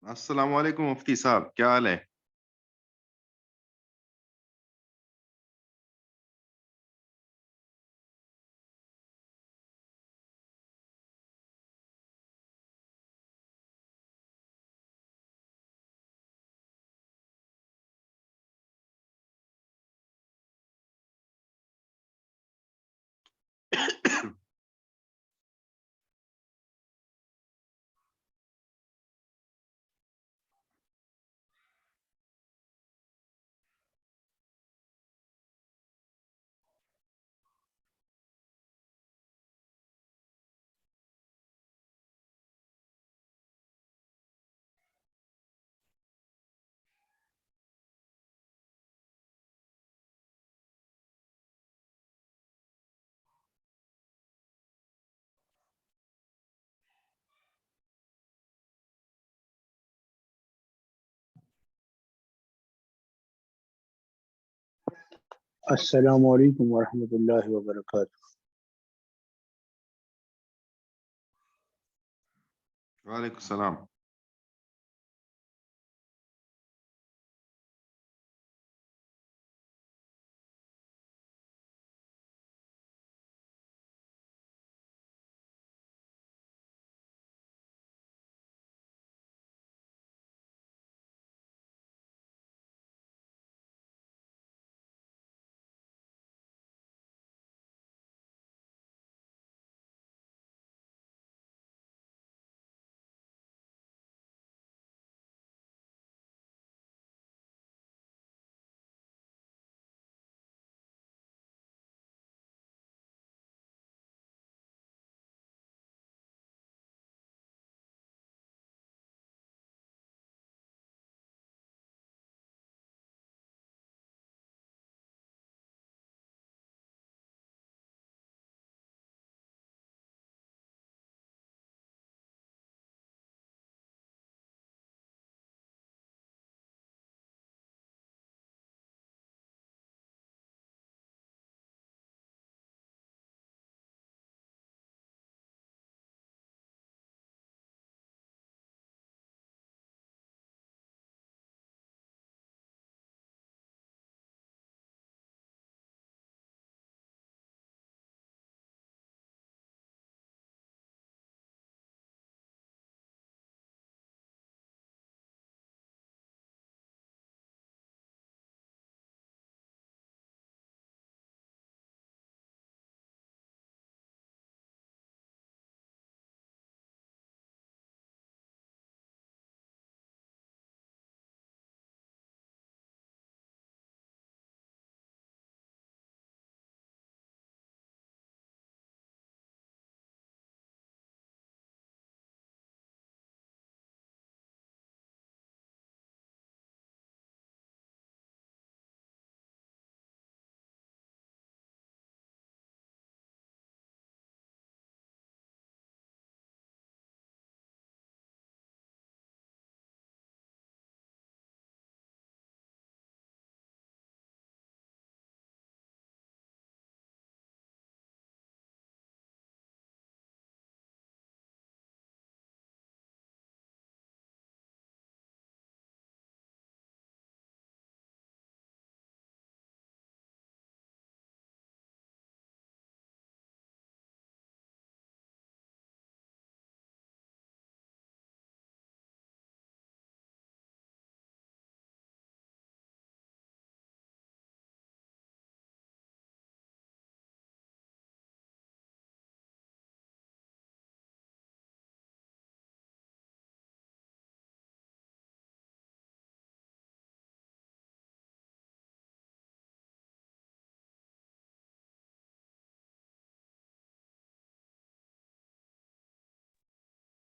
السلام علیکم مفتی صاحب، کیا حال ہے؟ السلام علیکم ورحمۃ اللہ وبرکاتہ۔ وعلیکم السلام۔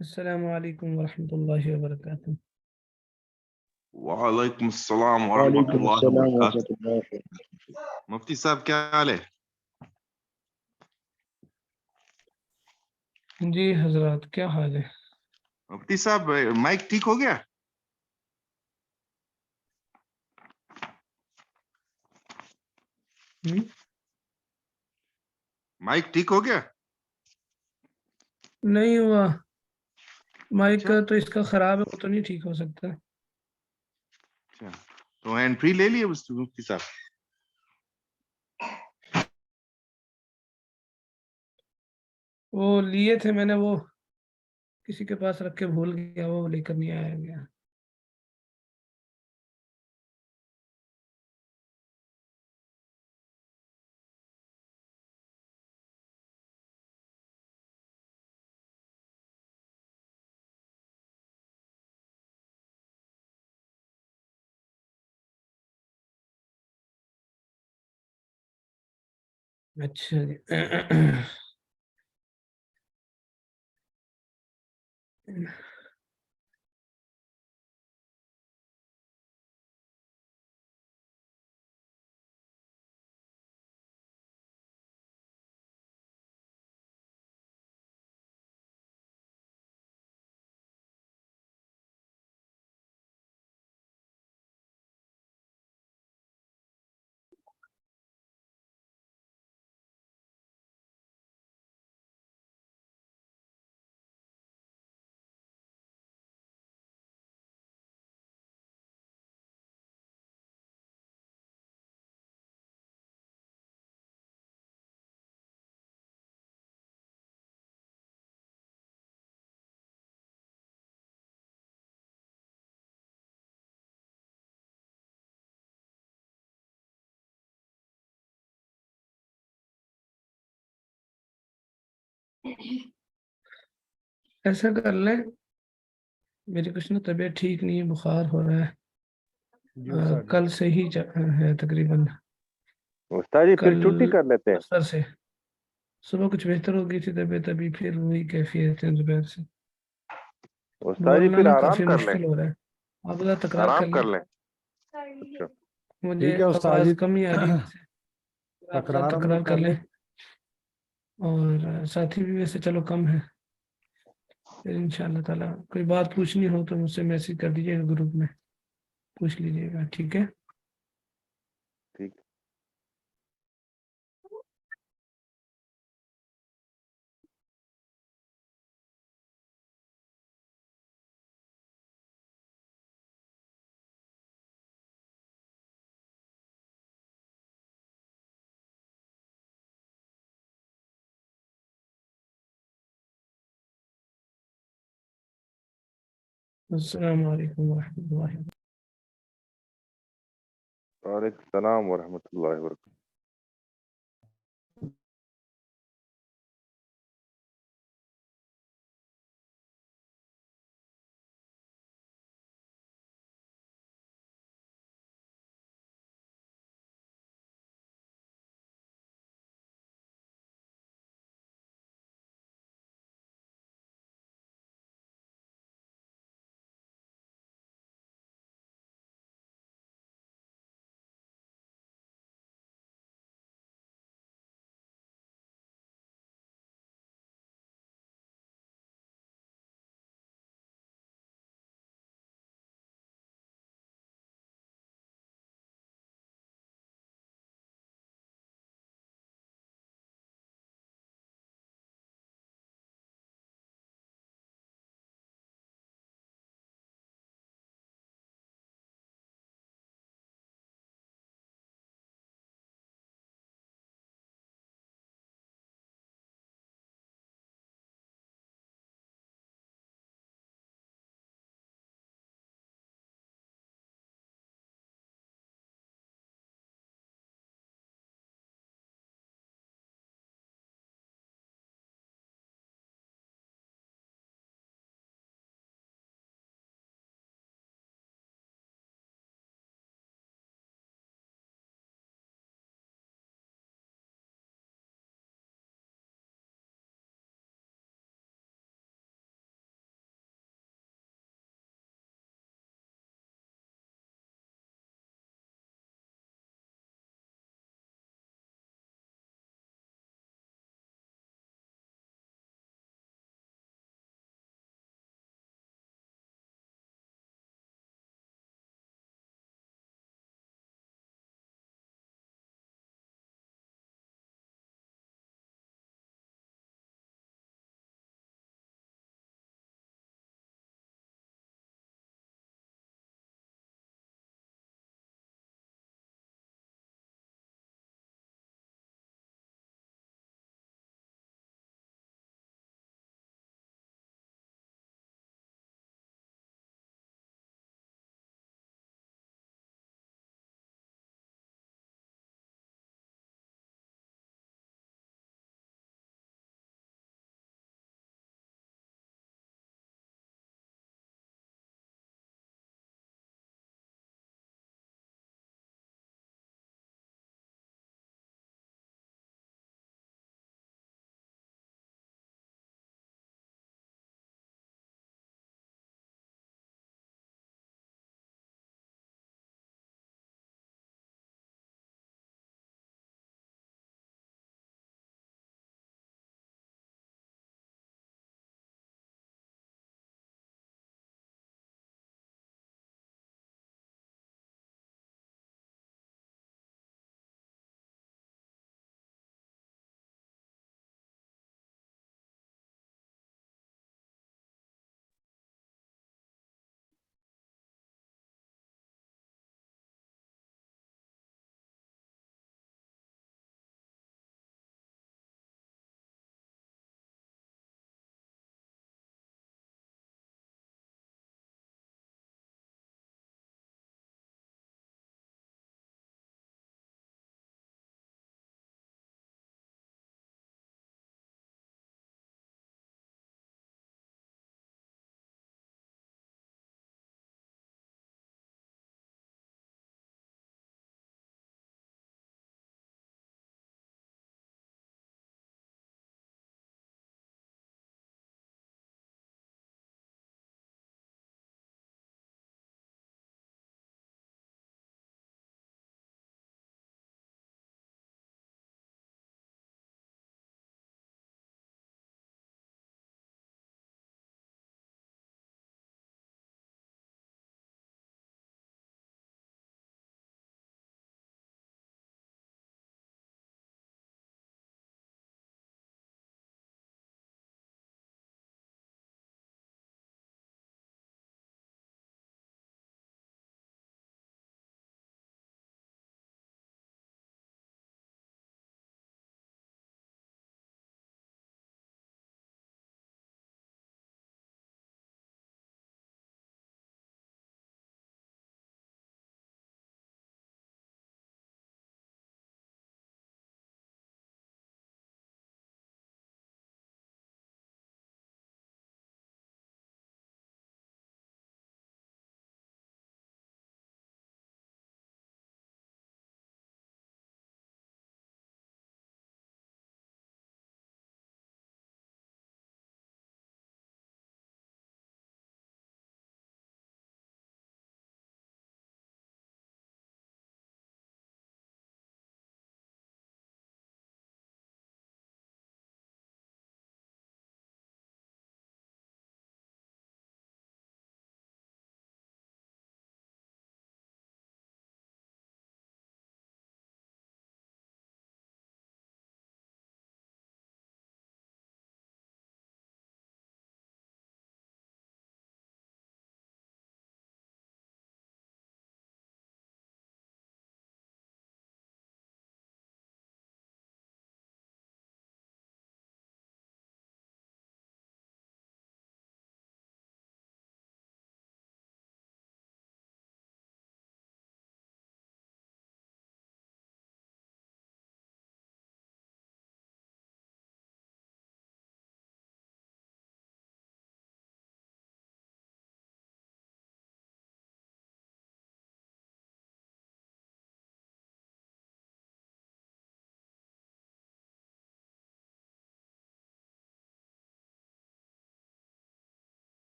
السلام علیکم ورحمۃ اللہ وبرکاتہ۔ وعلیکم السلام ورحمۃ وعلیکم اللہ السلام وبرکاتہ۔ ورحمۃ اللہ وبرکاتہ۔ مفتی صاحب کیا حال ہے؟ جی حضرات، کیا حال ہے؟ مفتی صاحب مائک ٹھیک ہو گیا؟ مائک ٹھیک ہو گیا؟ نہیں ہوا۔ مائک اچھا تو اس کا خراب ہے، وہ تو نہیں ٹھیک ہو سکتا. اچھا تو ہینڈ فری لے لیے مفتی صاحب. وہ لیے تھے میں نے، وہ کسی کے پاس رکھ کے بھول گیا، وہ لے کر نہیں آیا گیا. اچھا جی. ایسا کر لیں، میری کچھ نا طبیعت ٹھیک نہیں ہے، بخار ہو رہا ہے. کل سے ہی ہے تقریباً. استاد جی پھر کل چھٹی کر لیتے ہیں. اثر سے صبح کچھ بہتر ہو گئی تھی طبیعت، ابھی پھر وہی کیفیت ہے دوپہر سے. استاد جی بولنا پھر نا آرام کافی کر لیں. مشکل ہو رہا ہے. آپ ذرا تکرار آرام کر کر لیں، لیں. اچھا مجھے ٹھیک ہے استاد آواز جی، کم ہی آ رہی ہے ویسے. آپ ذرا تکرار ہم تکرار کر کر لیں، لیں. اور ساتھی بھی ویسے چلو کم ہے. پھر ان شاء اللہ تعالیٰ کوئی بات پوچھنی ہو تو مجھ سے میسج کر دیجیے گا، گروپ میں پوچھ لیجیے گا. ٹھیک ہے. ٹھیک. السلام علیکم ورحمۃ اللہ وبرکاتہ. وعلیکم السلام ورحمۃ اللہ وبرکاتہ.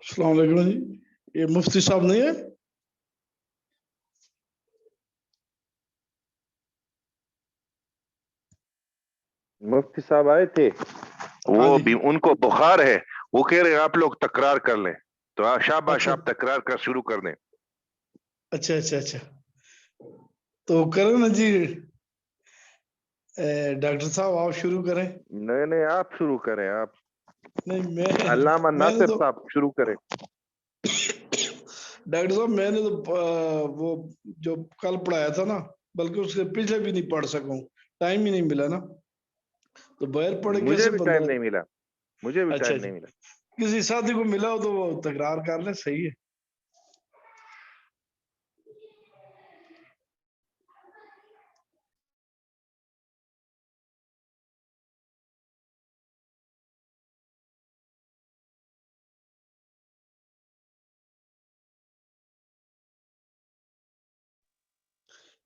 السلام علیکم جی، یہ مفتی صاحب نہیں ہے؟ مفتی صاحب آئے تھے، وہ ہاں جی۔ بھی ان کو بخار ہے، وہ کہہ رہے ہیں آپ لوگ تکرار کر لیں، تو شاباش اچھا آپ تکرار کر شروع کر دیں۔ اچھا اچھا اچھا، تو کریں نا جی، ڈاکٹر صاحب آپ شروع کریں۔ نہیں نہیں، آپ شروع کریں، آپ نہیں علامہ میں نے ناصر تو صاحب شروع کریں۔ ڈاکٹر صاحب میں نے تو وہ جو کل پڑھایا تھا نا، بلکہ اس کے پیچھے بھی نہیں پڑھ سکوں، ٹائم ہی نہیں ملا نا، تو باہر پڑھ مجھے کیسے بھی بندہ۔ ٹائم نہیں ملا، مجھے بھی اچھا ٹائم اچھا، نہیں ملا۔ کسی ساتھی کو ملا ہو تو وہ تکرار کر لیں، صحیح ہے۔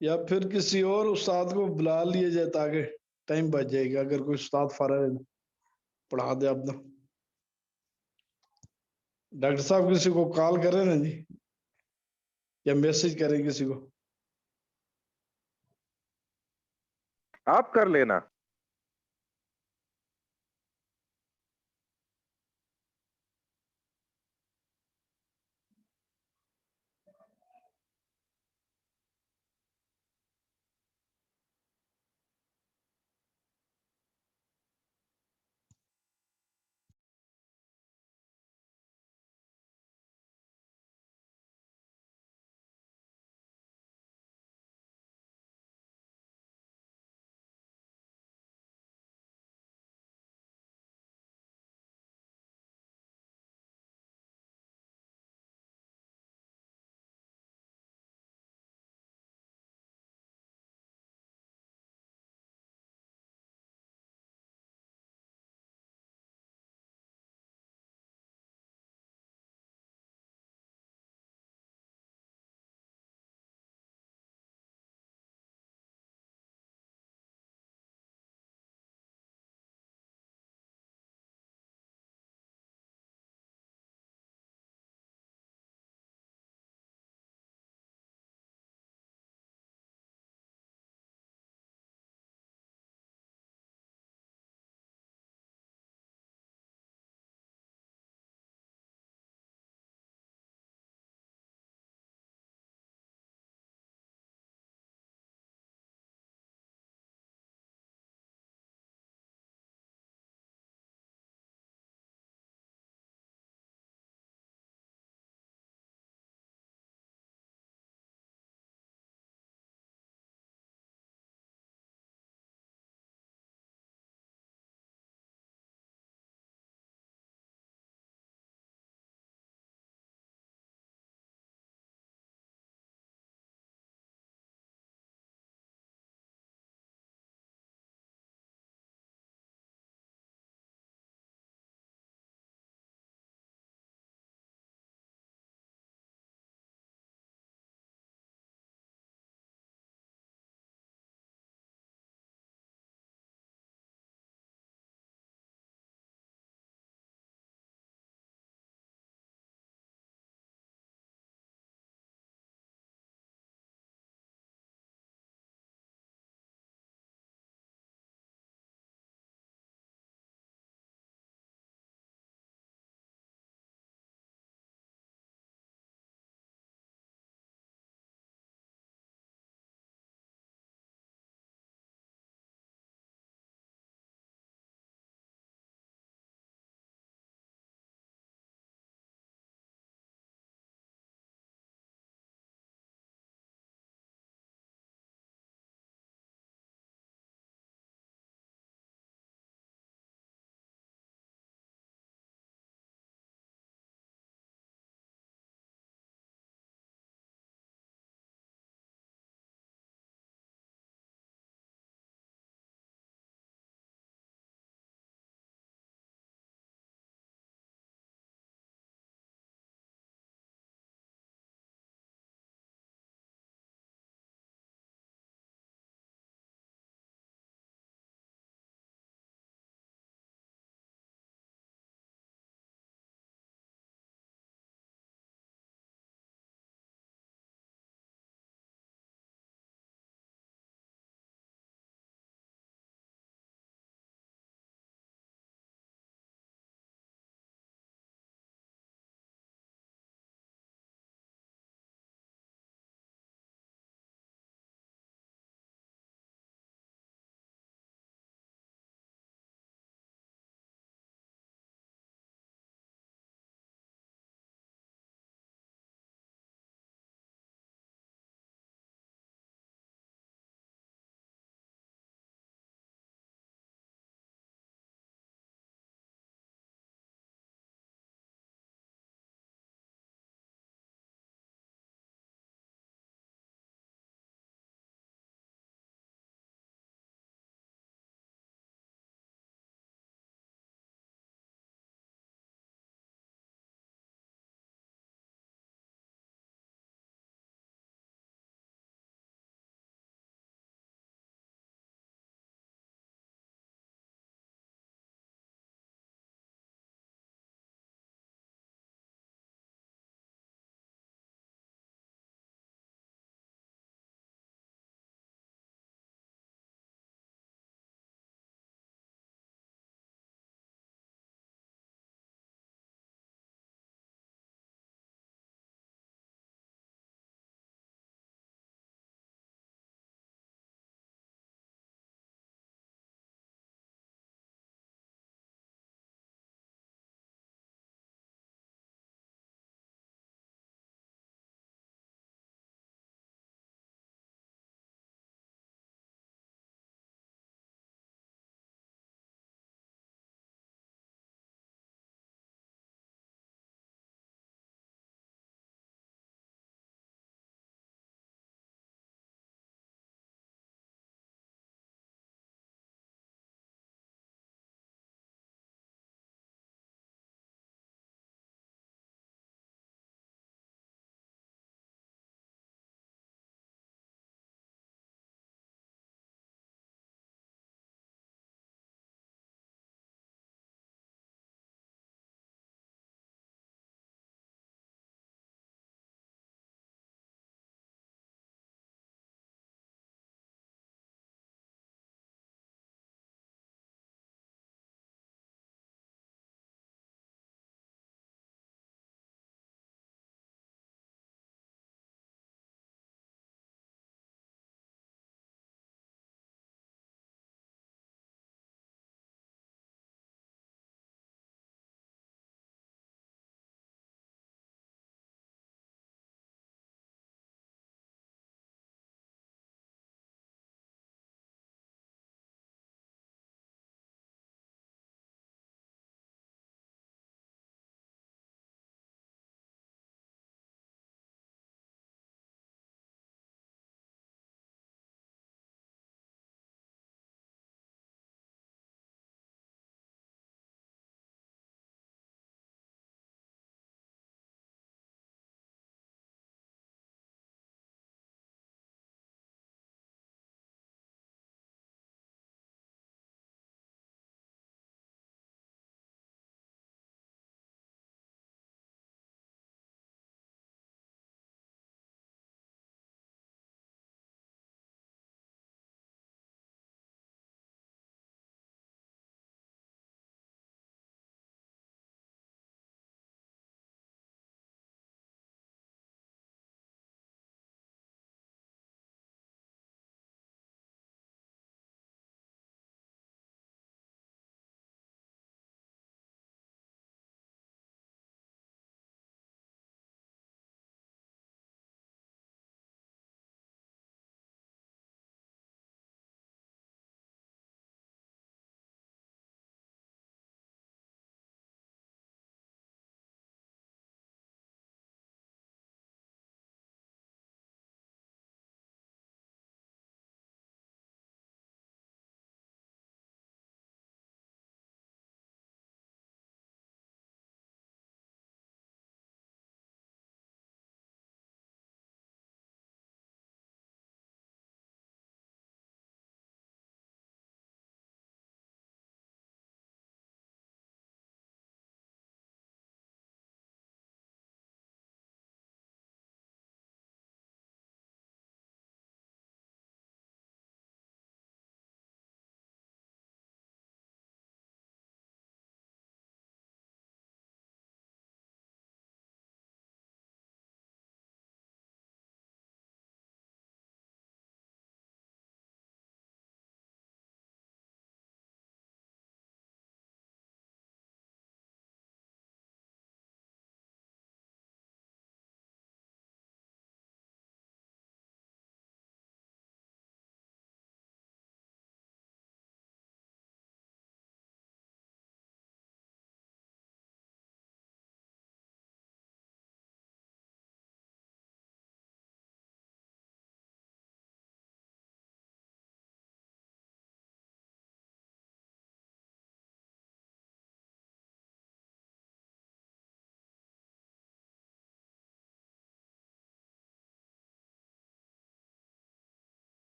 یا پھر کسی اور استاد کو بلا لیے جائے تاکہ ٹائم بچ جائے گا، اگر کوئی استاد فارغ ہے پڑھا دے اپنا۔ ڈاکٹر صاحب کسی کو کال کریں نا جی، یا میسج کریں کسی کو۔ آپ کر لینا۔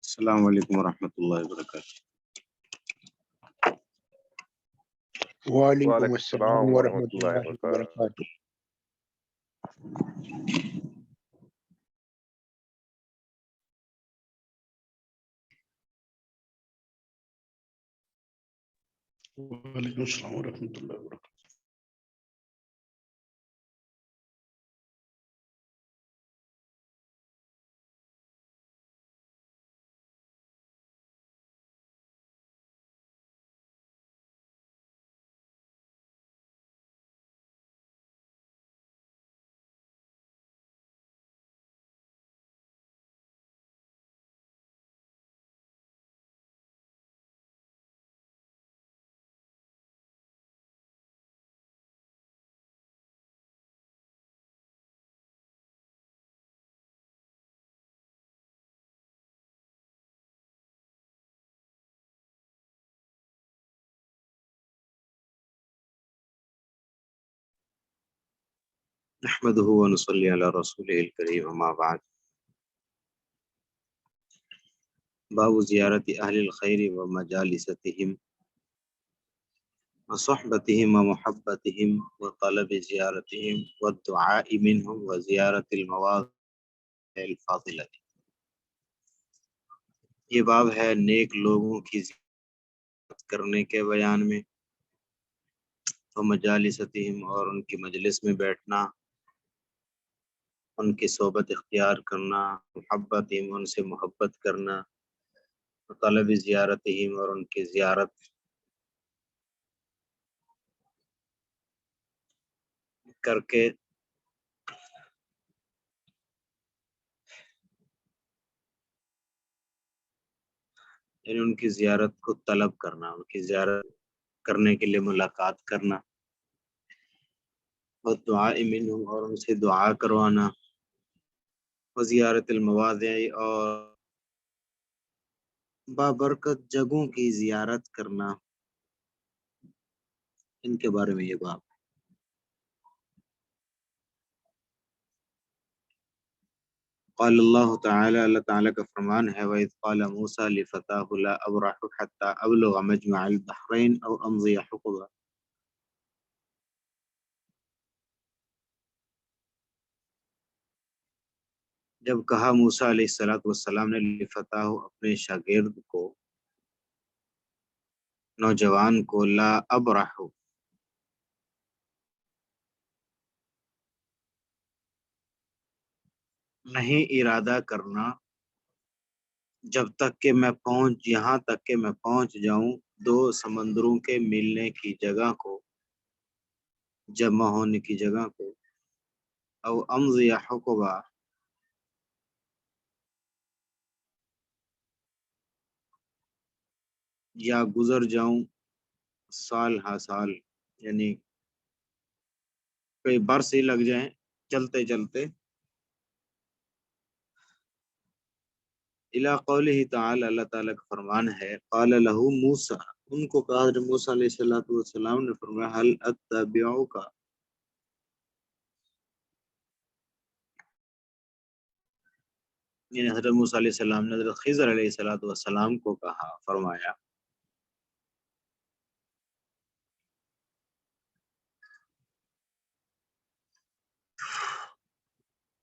السلام علیکم ورحمۃ اللہ وبرکاتہ. وعلیکم وعلیکم السلام السلام ورحمۃ ورحمۃ اللہ اللہ وبرکاتہ. وبرکاتہ. وعلیکم السلام ورحمۃ اللہ وبرکاتہ. نحمده ونصلي على رسوله الكريم اما بعد. باب زیارت اہل الخیر ومجالستهم وصحبتهم ومحبتهم وطلب زیارتهم والدعاء منهم وزیارت المواضع الفاضلة. یہ باب ہے نیک لوگوں کی زیارت کرنے کے بیان میں، ومجالستهم اور ان کی مجلس میں بیٹھنا، ان کی صحبت اختیار کرنا، محبتهم ان سے محبت کرنا، طلب زیارتهم اور ان کی زیارت کر کے یعنی ان کی زیارت کو طلب کرنا، ان کی زیارت کرنے کے لیے ملاقات کرنا، اور دعا منہم اور ان سے دعا کروانا، وزیارت المواضع اور بابرکت جگہوں کی زیارت کرنا. ان کے بارے میں یہ باب. قال اللہ تعالی، اللہ تعالیٰ کا فرمان ہے، وَإِذْ قَالَ مُوسَىٰ لِفَتَاهُ لَا أَبْرَحُ حَتَّىٰ أَبْلُغَ مَجْمَعَ الْبَحْرَيْنِ أَوْ أَمْضِيَ حُقُبًا. جب کہا موسیٰ علیہ السلام نے لفتاہ اپنے شاگرد کو، نوجوان کو، لا ابرح نہیں ارادہ کرنا، جب تک کہ میں یہاں تک کہ میں پہنچ جاؤں دو سمندروں کے ملنے کی جگہ کو، جمع ہونے کی جگہ کو، او امضی حقبہ یا گزر جاؤں سال ہا سال، یعنی کئی برس ہی لگ جائیں چلتے چلتے. الی قولہ تعالی، اللہ تعالیٰ کا فرمان ہے، قال لہ موسیٰ، ان کو کہا حضرت موسیٰ علیہ السلام نے فرمایا، هل اتبعک، یعنی حضرت موسیٰ علیہ السلام نے حضرت خضر علیہ السلام کو کہا، فرمایا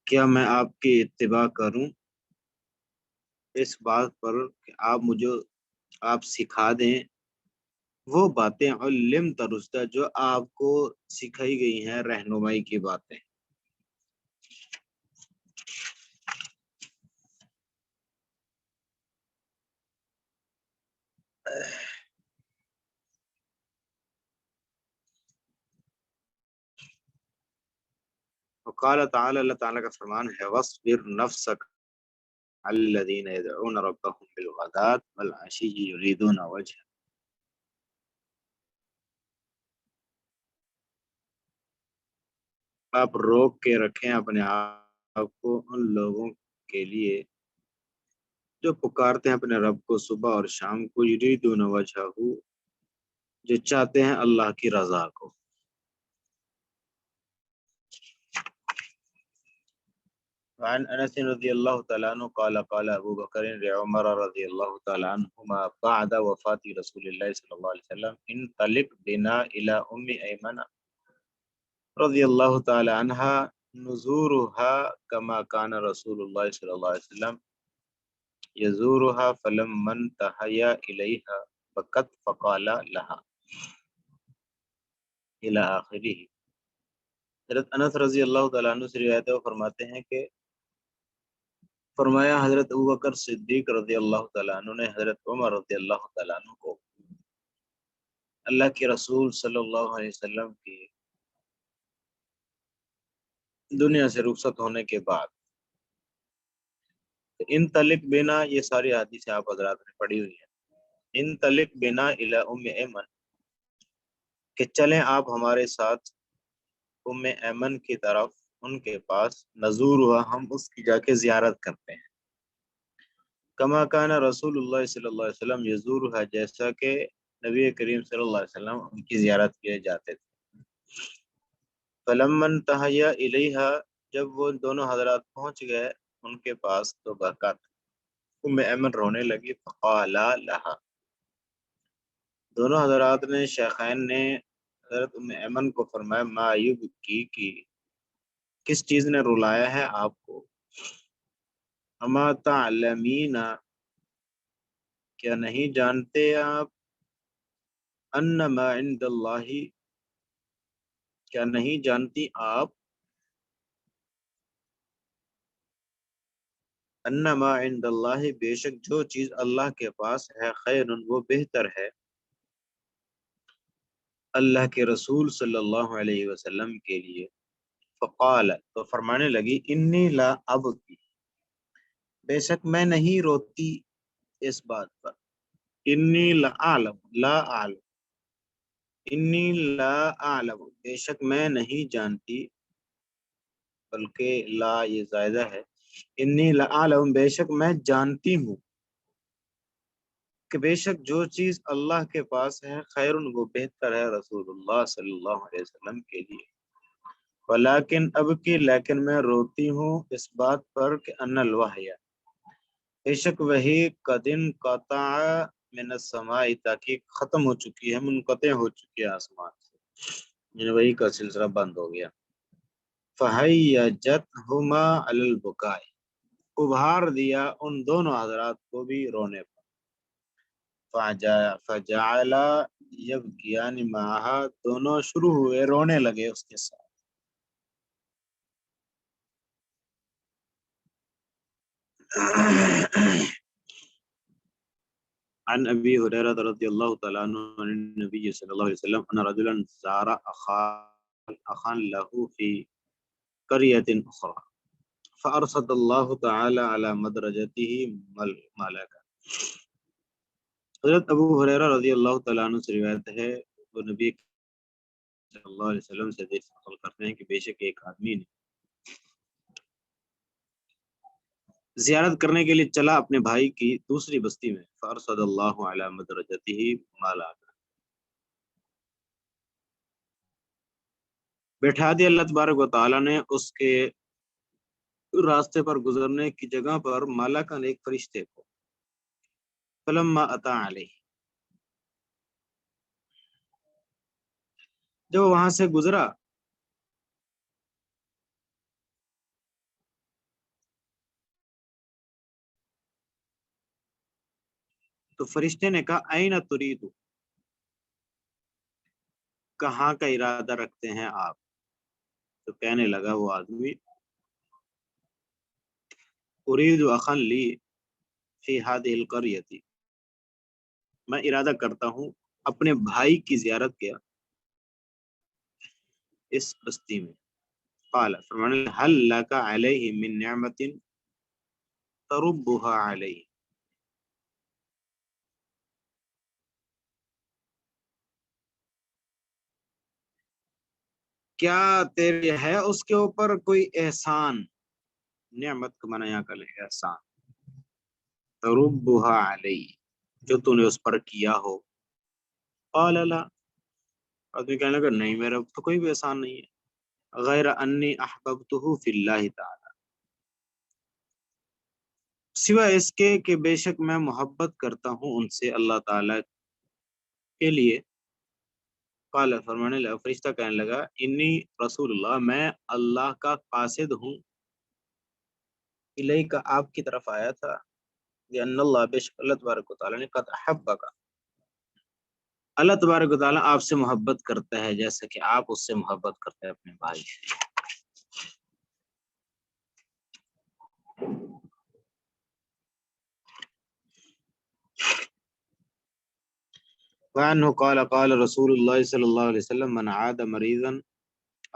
کیا میں آپ کی اتباع کروں اس بات پر کہ آپ سکھا دیں وہ باتیں، علمت رشدہ، جو آپ کو سکھائی گئی ہیں رہنمائی کی باتیں. وقال تعالی، اللہ تعالیٰ کا فرمان ہے، وَاصْبِرْ نَفْسَكَ عَلَى الَّذِينَ يَدْعُونَ رَبَّهُمْ بِالْغَدَاةِ وَالْعَشِيِّ يُرِيدُونَ وَجْهَهُ. آپ روک کے رکھیں اپنے آپ کو ان لوگوں کے لیے جو پکارتے ہیں اپنے رب کو صبح اور شام کو، یریدون وجہہ، جو چاہتے ہیں اللہ کی رضا کو. وعن انس رضی اللہ تعالیٰ عنہ قال قال ابو بکر لعمر رضی اللہ تعالیٰ عنہما بعد وفات رسول اللہ صلی اللہ علیہ وسلم انطلق بنا الى ام ایمن رضی اللہ تعالیٰ عنہ نزورها كما كان رسول اللہ صلی اللہ علیہ وسلم يزورها فلما انتهى إليها بكت فقال لها الى آخرہ۔ حضرت انس رضی اللہ تعالیٰ عنہ سے روایت ہے، وہ فرماتے ہیں کہ فرمایا حضرت ابوبکر صدیق رضی اللہ تعالیٰ عنہ نے حضرت عمر رضی اللہ تعالیٰ عنہ کو اللہ کے رسول صلی اللہ علیہ وسلم کی دنیا سے رخصت ہونے کے بعد ان طلق بنا، یہ ساری حدیثیں آپ حضرات نے پڑھی ہوئی ہیں، ان طلق بنا الی ام ایمن، کہ چلیں آپ ہمارے ساتھ ام ایمن کی طرف، ان کے پاس، نزور ہوا، ہم اس کی جا کے زیارت کرتے ہیں، کما کان رسول اللہ صلی اللہ علیہ وسلم یزورها، جیسا کہ نبی کریم صلی اللہ علیہ وسلم ان کی زیارت کیے جاتے تھے۔ فلما انتہیا الیہا، جب وہ دونوں حضرات پہنچ گئے ان کے پاس تو بکت، ام ایمن رونے لگی، فقالا لہا، دونوں حضرات نے، شیخین نے حضرت ام ایمن کو فرمایا، ما یبکی، کی کس چیز نے رلایا ہے آپ کو، اما تعلمین، کیا نہیں جانتے آپ، انما عند اللہ، کیا نہیں جانتی آپ، انما عند اللہ، بے شک جو چیز اللہ کے پاس ہے، خیر، وہ بہتر ہے، اللہ کے رسول صلی اللہ علیہ وسلم کے لیے۔ فقال، تو فرمانے لگی، انی لا ابکی، بے شک میں نہیں روتی اس بات پر، انی لا اعلم، لا اعلم، انی لا اعلم، بے شک میں نہیں جانتی، بلکہ لا یہ زائدہ ہے، انی لا اعلم، بے شک میں جانتی ہوں کہ بے شک جو چیز اللہ کے پاس ہے، خیر، وہ بہتر ہے رسول اللہ صلی اللہ علیہ وسلم کے لیے، ولیکن اب کی، لیکن میں روتی ہوں اس بات پر کہ ان الوحی، بے شک وہی قدن قطع من السماء، تاکہ ختم ہو چکی ہے، منقطع ہو چکی ہے آسمان سے، یعنی وہی کا سلسلہ بند ہو گیا۔ فہیجتہما علی البکاء، ابھار دیا ان دونوں حضرات کو بھی رونے پر، فجعلا یبکیان معہا، دونوں شروع ہوئے رونے لگے اس کے ساتھ۔ عن ابی ہریرہ رضی اللہ تعالیٰ عنہ عن النبی صلی اللہ علیہ وسلم ان رجلا زار اخا له فی قریۃ اخرى فارصد اللہ تعالی علی مدرجته ملکا۔ حضرت ابو ہریرہ رضی اللہ تعالیٰ عنہ سے روایت ہے، وہ نبی صلی اللہ علیہ وسلم سے حدیث نقل کرتے ہیں کہ بے شک ایک آدمی نے زیارت کرنے کے لیے چلا اپنے بھائی کی دوسری بستی میں، فارصد اللہ علی مدرجته ملکا، بیٹھا دیا اللہ تبارک و تعالیٰ نے اس کے راستے پر گزرنے کی جگہ پر ملکن، ایک فرشتے کو، فلما اتی علیہ، جب وہاں سے گزرا تو فرشتے نے کہا، این ترید، کہاں کا ارادہ رکھتے ہیں آپ؟ تو کہنے لگا وہ آدمی، ارید اخا لی فی ہذہ القریۃ، میں ارادہ کرتا ہوں اپنے بھائی کی زیارت کیا اس بستی میں۔ قال، فرمانے هل لک علیہ من نعمت تربها علیہ، کیا تیرے ہے اس کے اوپر کوئی احسان، نعمت کا معنی یہاں کا لے احسان، تربها علیہ، جو تو نے اس پر کیا ہو۔ قال لا، آدمی کہنے لگا، نہیں میرا تو کوئی بھی احسان نہیں ہے، غیر انی احببتہ فی اللہ تعالی، سوائے اس کے کہ بے شک میں محبت کرتا ہوں ان سے اللہ تعالیٰ کے لیے۔ قال فرمانے لگا، فرشتہ کہنے لگا، انی رسول اللہ، میں اللہ کا قاصد ہوں، الیک کا آپ کی طرف آیا تھا، لأن اللہ، بے شک اللہ تبارک و تعالیٰ نے قد احبک، اللہ تبارک و تعالیٰ آپ سے محبت کرتا ہے جیسا کہ آپ اس سے محبت کرتے ہیں اپنے بھائی سے۔ وعنہ قال قال رسول اللہ صلی اللہ علیہ وسلم، من عاد مریضا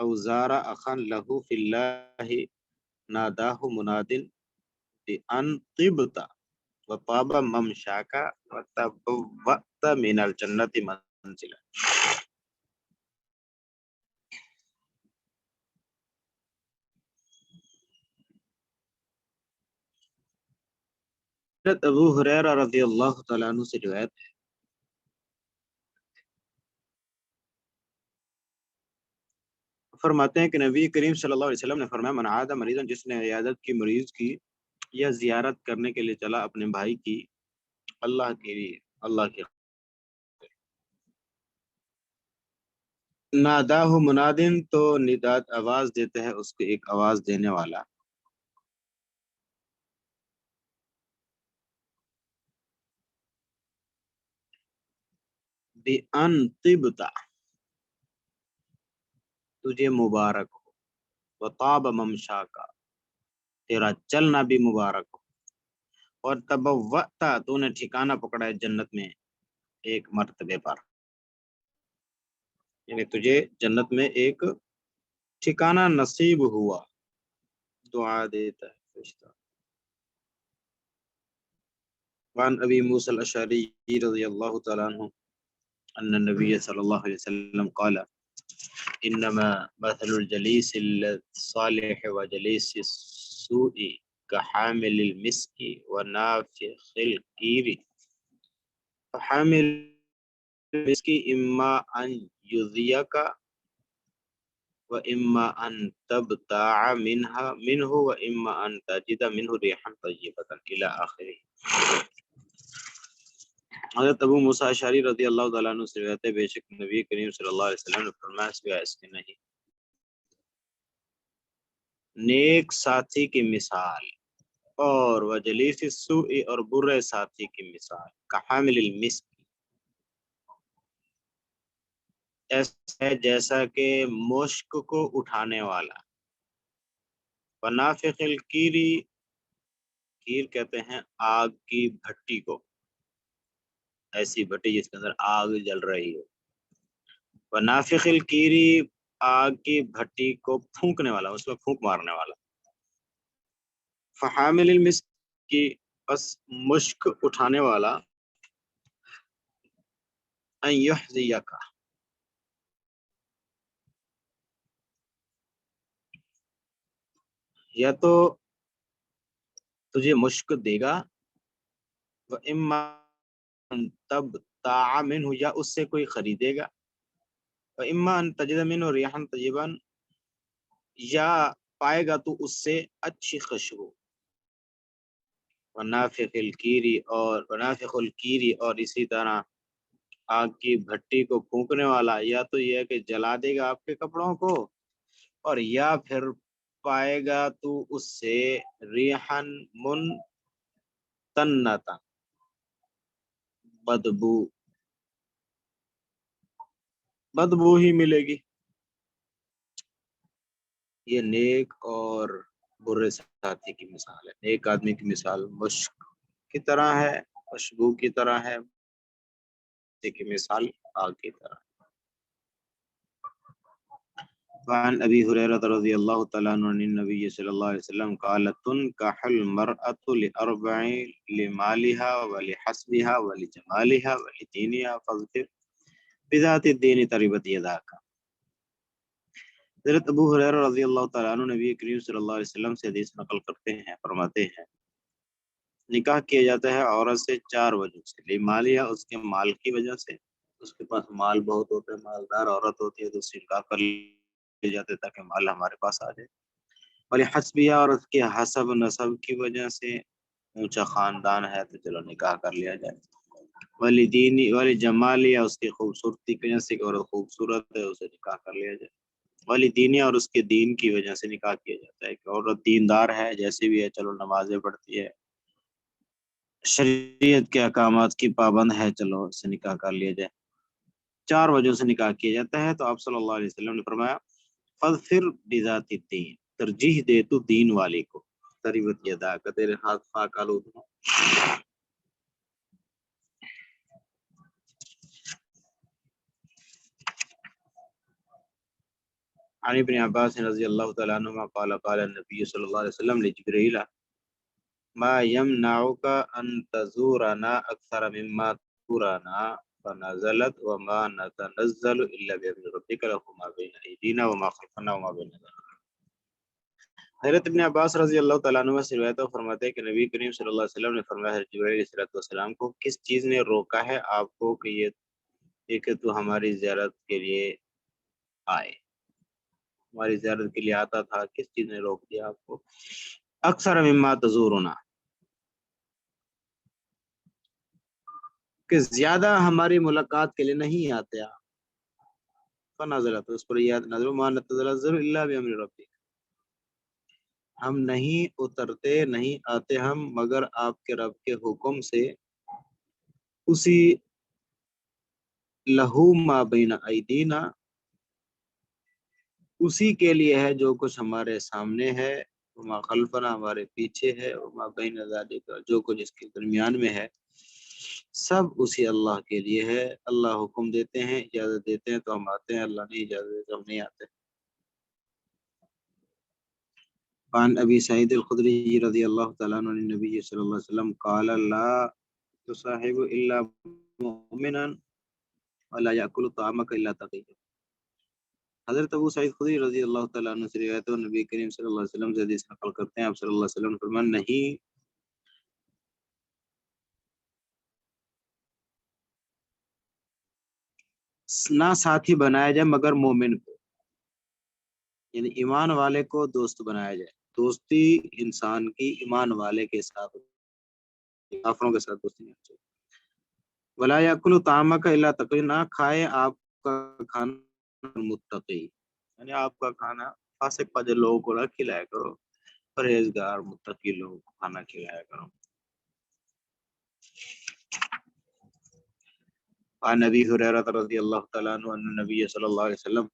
او زار اخا له فی اللہ ناداہ مناد بأن طبت وطاب ممشاک وتبوأت من الجنت منزلا۔ حضرت ابو ہریرہ رضی اللہ تعالیٰ عنہ سے روایت ہے، فرماتے ہیں کہ نبی کریم صلی اللہ علیہ وسلم نے فرمایا، من عاد مریضا، جس نے عیادت کی مریض کی یا زیارت کرنے کے لیے چلا اپنے بھائی کی، اللہ کے لیے، اللہ کے ناداہ منادن، تو نداد آواز دیتا ہے اس کو ایک آواز دینے والا، بِأَن طِبْتَ، تجھے مبارک ہو، وطاب ممشاک، تیرا چلنا بھی مبارک ہو، اور تبوأت، تو نے ٹھکانہ پکڑا ہے جنت میں ایک مرتبے پر، یعنی تجھے جنت میں ایک ٹھکانہ نصیب ہوا، دعا دیتا ہے فرشتہ۔ وعن ابی موسیٰ الاشعری رضی اللہ تعالیٰ عنہ ان النبی صلی اللہ علیہ وسلم قال، انما مثل الجلیس الصالح وجلیس السوء كحامل المسك ونافخ الكير، فحامل المسك اما ان يذيك واما ان تبتاع منه واما ان تجد منه ريحا طيبة الى آخره۔ حضرت ابو موسیٰ اشعری رضی اللہ تعالیٰ عنہ سے روایت ہے، بے شک نبی کریم صلی اللہ علیہ وسلم نے فرمایا، سوائے اس کے نہیں، نیک ساتھی کی مثال اور وجلیس السوء، اور برے ساتھی کی مثال، کحامل المسک، ایسا ہے جیسا کہ مشک کو اٹھانے والا، ونافخ الکیری، کیر کہتے ہیں آگ کی بھٹی کو، ایسی بھٹی جس کے اندر آگ جل رہی ہو، ونافخ الکیری، آگ کی بھٹی کو پھونکنے والا، اس میں پھونک مارنے والا، فحامل المسک کی، بس مشک اٹھانے والا، ان یحذیک، یا تو تجھے مشک دے گا، وَإِمَّا أَن تَبْتَاعَ مِنْهُ، یا اس سے کوئی خریدے گا، وَإِمَّا أَن تَجِدَ مِنْهُ رِيحًا طَيِّبًا، یا پائے گا تو اس سے اچھی خوشبو، وَنَافِخِ الْكِيرِ، اور وَنَافِخُ الْكِيرِ، اور اسی طرح آگ کی بھٹی کو پھونکنے والا، یا تو یہ ہے کہ جلا دے گا آپ کے کپڑوں کو، اور یا پھر پائے گا تو اس سے ریحن منتنتا، بدبو ہی ملے گی۔ یہ نیک اور برے ساتھی کی مثال ہے۔ نیک آدمی کی مثال مشک کی طرح ہے، خوشبو کی طرح ہے، کی مثال آگ کی طرح۔ وعن ابی ہریرہ رضی اللہ تعالیٰ عنہ عن النبی صلی اللہ علیہ وسلم قال، تنکح المرأة لأربع، لمالها ولحسبها ولجمالها ولدینها فاظفر بذات الدین تربت یداک۔ حضرت ابو ہریرہ رضی اللہ تعالیٰ عنہ نبی کریم صلی اللہ علیہ وسلم سے حدیث نقل کرتے ہیں، فرماتے ہیں، نکاح کیا جاتا ہے عورت سے چار وجہ سے، لمالها، اس کے مال کی وجہ سے، اس کے پاس مال بہت ہوتا ہے، مالدار عورت ہوتی ہے تو اس سے نکاح کر لے جاتے ہیں تاکہ مال ہمارے پاس آ جائے، ولحسبها، اور اس کے حسب نسب کی وجہ سے، اونچا خاندان ہے تو چلو نکاح کر لیا جائے، ولی دینی ولی جمالی یا اس کی خوبصورتی کی وجہ سے کہ عورت خوبصورت ہے اسے نکاح کر لیا جائے، ولی دینی اور اس کے دین کی وجہ سے نکاح کیا جاتا ہے کہ عورت دیندار ہے جیسے بھی ہے، چلو نمازیں پڑھتی ہے، شریعت کے احکامات کی پابند ہے، چلو اس سے نکاح کر لیا جائے۔ 4 وجہ سے نکاح کیا جاتا ہے، تو آپ صلی اللہ علیہ وسلم نے فرمایا فَاظْفِرْ بِذَاتِ الدِّينِ، ترجیح دے تو دین والے کو، تریبت یدا کا تیرے ہاتھ پاک آلود ہوں۔ عن ابن عباس رضی اللہ تعالیٰ عنہما قال قال النبی صلی اللہ علیہ وسلم لجبریل ما يمنعك ان تزورنا اکثر مما تزورنا فنزلت وما نتنزل الا بامر ربك له ما بين ايدينا وما خلفنا وما بين ذلك۔ حضرت ابن عباس رضی اللہ تعالیٰ عنہ سے روایت ہے، فرماتے ہیں کہ نبی کریم صلی اللہ علیہ وسلم نے فرمایا جبرائیل علیہ السلام کو کس چیز نے روکا ہے آپ کو کہ یہ کہ تو ہماری زیارت کے لیے آئے، ہماری زیارت کے لیے آتا تھا، کس چیز نے روک دیا آپ کو؟ اکثر مما تزورنا، کہ زیادہ ہماری ملاقات کے لیے نہیں آتے آپ، فنزلت، اس پر یاد نظر ما نتنزل الا بامر ربک، ہم نہیں اترتے نہیں آتے ہم مگر آپ کے رب کے حکم سے، اسی لہو ما بین ایدینا، اسی کے لیے ہے جو کچھ ہمارے سامنے ہے، وما خلفنا ہمارے پیچھے ہے، وما بین ذالک جو کچھ اس کے درمیان میں ہے، سب اسی اللہ کے لیے ہے۔ اللہ حکم دیتے ہیں، اجازت دیتے ہیں تو ہم آتے ہیں، اللہ نہیں اجازت دیتے ہم نہیں آتے۔ عن ابی سعید الخدری رضی اللہ تعالیٰ عنہ نبی صلی اللہ علیہ وسلم قال لا تصاحب الا مؤمنا ولا یاکل طعامک الا تقی۔ حضرت ابو سعید خدری رضی اللہ تعالیٰ عنہ سے روایت ہے، نبی کریم صلی اللہ علیہ وسلم سے حدیث نقل کرتے ہیں، آپ صلی اللہ علیہ وسلم نے فرمایا نہیں نہ ساتھی بنایا جائے مگر مومن کو، یعنی ایمان والے کو دوست بنایا جائے، دوستی انسان کی ایمان والے کے ساتھ، کافروں کے ساتھ دوستی نہیں چاہیے۔ ولا یاکل طعامک الا تقی، نہ کھائے آپ کا کھانا متقی، یعنی آپ کا کھانا فاسق فاجر لوگوں کو نہ کھلایا کرو، پرہیزگار متقی لوگوں کو کھانا کھلایا کرو۔ عن ابی ہریرہ رضی اللہ تعالیٰ عنہ ان النبی صلی اللہ علیہ وسلم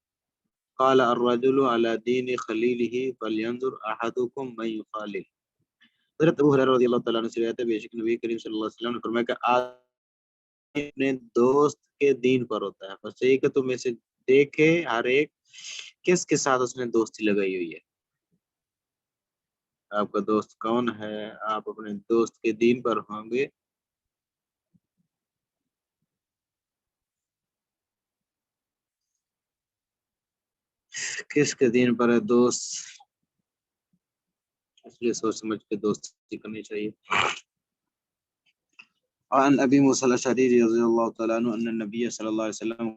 قال الرجل على دین خلیلہ فلینظر احدکم من یخالل۔ حضرت ابو ہریرہ رضی اللہ تعالیٰ عنہ سے روایت ہے، بے شک نبی کریم صلی اللہ علیہ وسلم نے فرمایا کہ آدمی اپنے دوست کے دین پر ہوتا ہے، بس یہ کہ تم اسے دیکھے ہر ایک کس کے ساتھ اس نے دوستی لگائی ہوئی ہے، آپ کا دوست کون ہے، آپ اپنے دوست کے دین پر ہوں گے۔ کس کے دین پر ہے دوست، اس لیے سوچ سمجھ کے دوستی کرنی چاہیے۔ عن ابی موسیٰ الاشعری رضی اللہ تعالیٰ عنہ ان النبی صلی اللہ علیہ وسلم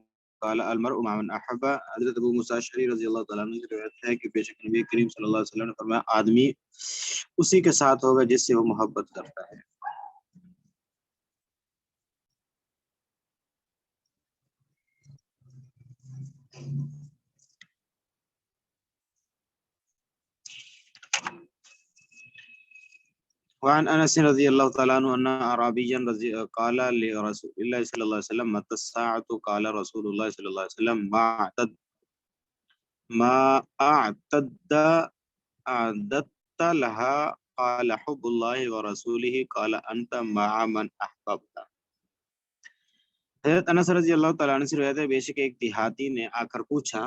قال المرء مع من احب۔ حضرت ابو موسیٰ الاشعری رضی اللہ تعالیٰ عنہ سے روایت ہے کہ بے شک نبی کریم صلی اللہ علیہ وسلم نے فرمایا آدمی اسی کے ساتھ ہوگا جس سے وہ محبت کرتا ہے۔ وعن انس رضی اللہ تعالیٰ عنہ ان اعرابیا قال لرسول اللہ صلی اللہ علیہ وسلم متى الساعة قال رسول اللہ صلی اللہ علیہ وسلم ما اعددت لها قال حب اللہ ورسولہ قال انت مع من احببت۔ حضرت انس رضی اللہ تعالیٰ عنہ سے روایت ہے، بے شک ایک دیہاتی نے آ کر پوچھا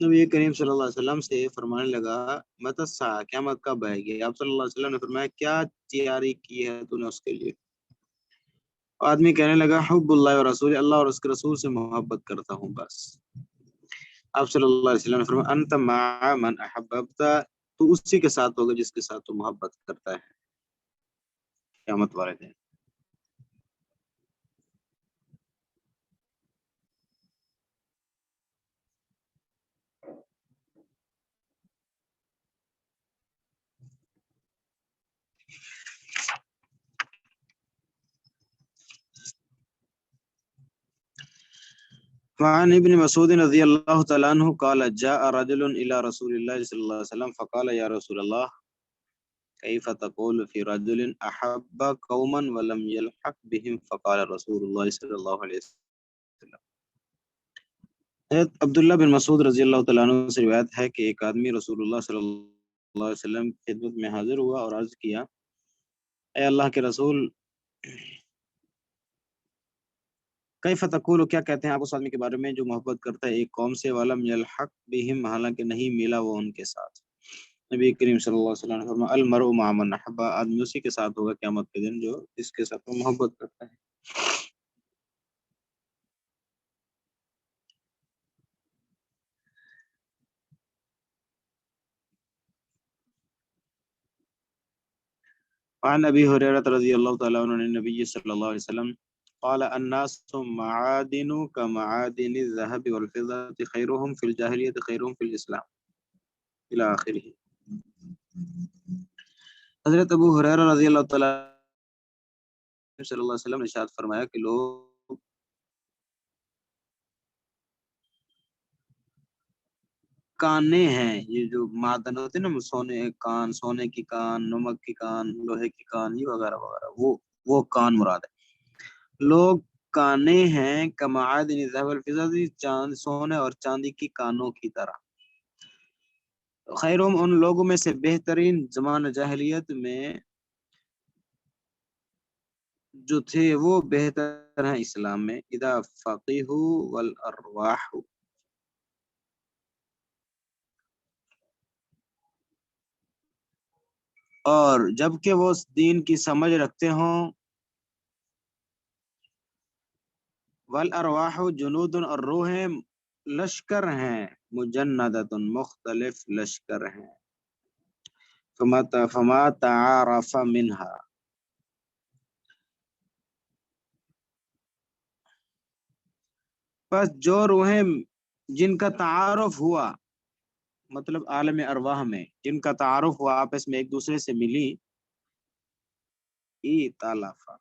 نبی کریم صلی اللہ علیہ وسلم سے، فرمانے لگا متی الساعہ، قیامت کب آئے گی؟ آپ صلی اللہ علیہ وسلم نے فرمایا کیا تیاری کی ہے تو نے اس کے لیے؟ آدمی کہنے لگا حب اللہ و رسول، اللہ اور اس کے رسول سے محبت کرتا ہوں بس۔ آپ صلی اللہ علیہ وسلم نے فرمایا انت مع من احببت، تو اسی کے ساتھ ہوگا جس کے ساتھ تو محبت کرتا ہے قیامت والے دن۔ وعن ابن مسعود رضی اللہ تعالیٰ عنہ قال جاء رجل الى رسول اللہ صلی اللہ علیہ وسلم فقال یا رسول اللہ كيف تقول في رجل احب قوما ولم يلحق بهم فقال رسول اللہ صلی اللہ علیہ وسلم. حضرت عبداللہ بن مسعود رضی اللہ تعالیٰ عنہ سے روایت ہے کہ ایک آدمی رسول اللہ صلی اللہ علیہ وسلم کی خدمت میں حاضر ہوا اور عرض کیا اے اللہ کے رسول کیف تقول کیا کہتے ہیں آپ اس آدمی کے بارے میں جو محبت کرتا ہے ایک قوم سے ولم یلحق بہم حالانکہ نہیں ملا وہ ان کے ساتھ. نبی کریم صلی اللہ علیہ وسلم نے فرمایا المرء مع من احب آدمی اسی کے ساتھ ہوگا قیامت کے دن جو اس کے ساتھ وہ محبت کرتا ہے. عن ابی ہریرہ رضی اللہ تعالیٰ عنہ عن نبی صلی اللہ علیہ وسلم قال الناس معادن كمعادن الذهب والفضة خيرهم في الجاهلية خيرهم في الإسلام إلى آخره. حضرت ابو ہریرہ رضی اللہ تعالیٰ صلی اللہ علیہ وسلم نے ارشاد فرمایا کہ لوگ کانے ہیں، یہ جو معدن ہوتے ہیں نا، سونے کان، سونے کی کان، نمک کی کان، لوہے کی کان، یہ وغیرہ وغیرہ، وہ کان مراد ہے. لوگ کانے ہیں کمعادن الذهب والفضة، چاند سونے اور چاندی کی کانوں کی طرح. خیرہم ان لوگوں میں سے بہترین زمانہ جاہلیت میں جو تھے وہ بہتر ہیں اسلام میں. اذا فقیہوا والارواح، اور جب کہ وہ دین کی سمجھ رکھتے ہوں. والارواح جنود، اور روحیں لشکر ہیں. مجندۃ مختلف لشکر ہیں. فما تعارف منہا، بس جو روحیں جن کا تعارف ہوا، مطلب عالم ارواح میں جن کا تعارف ہوا، آپس میں ایک دوسرے سے ملی، ائتلفا،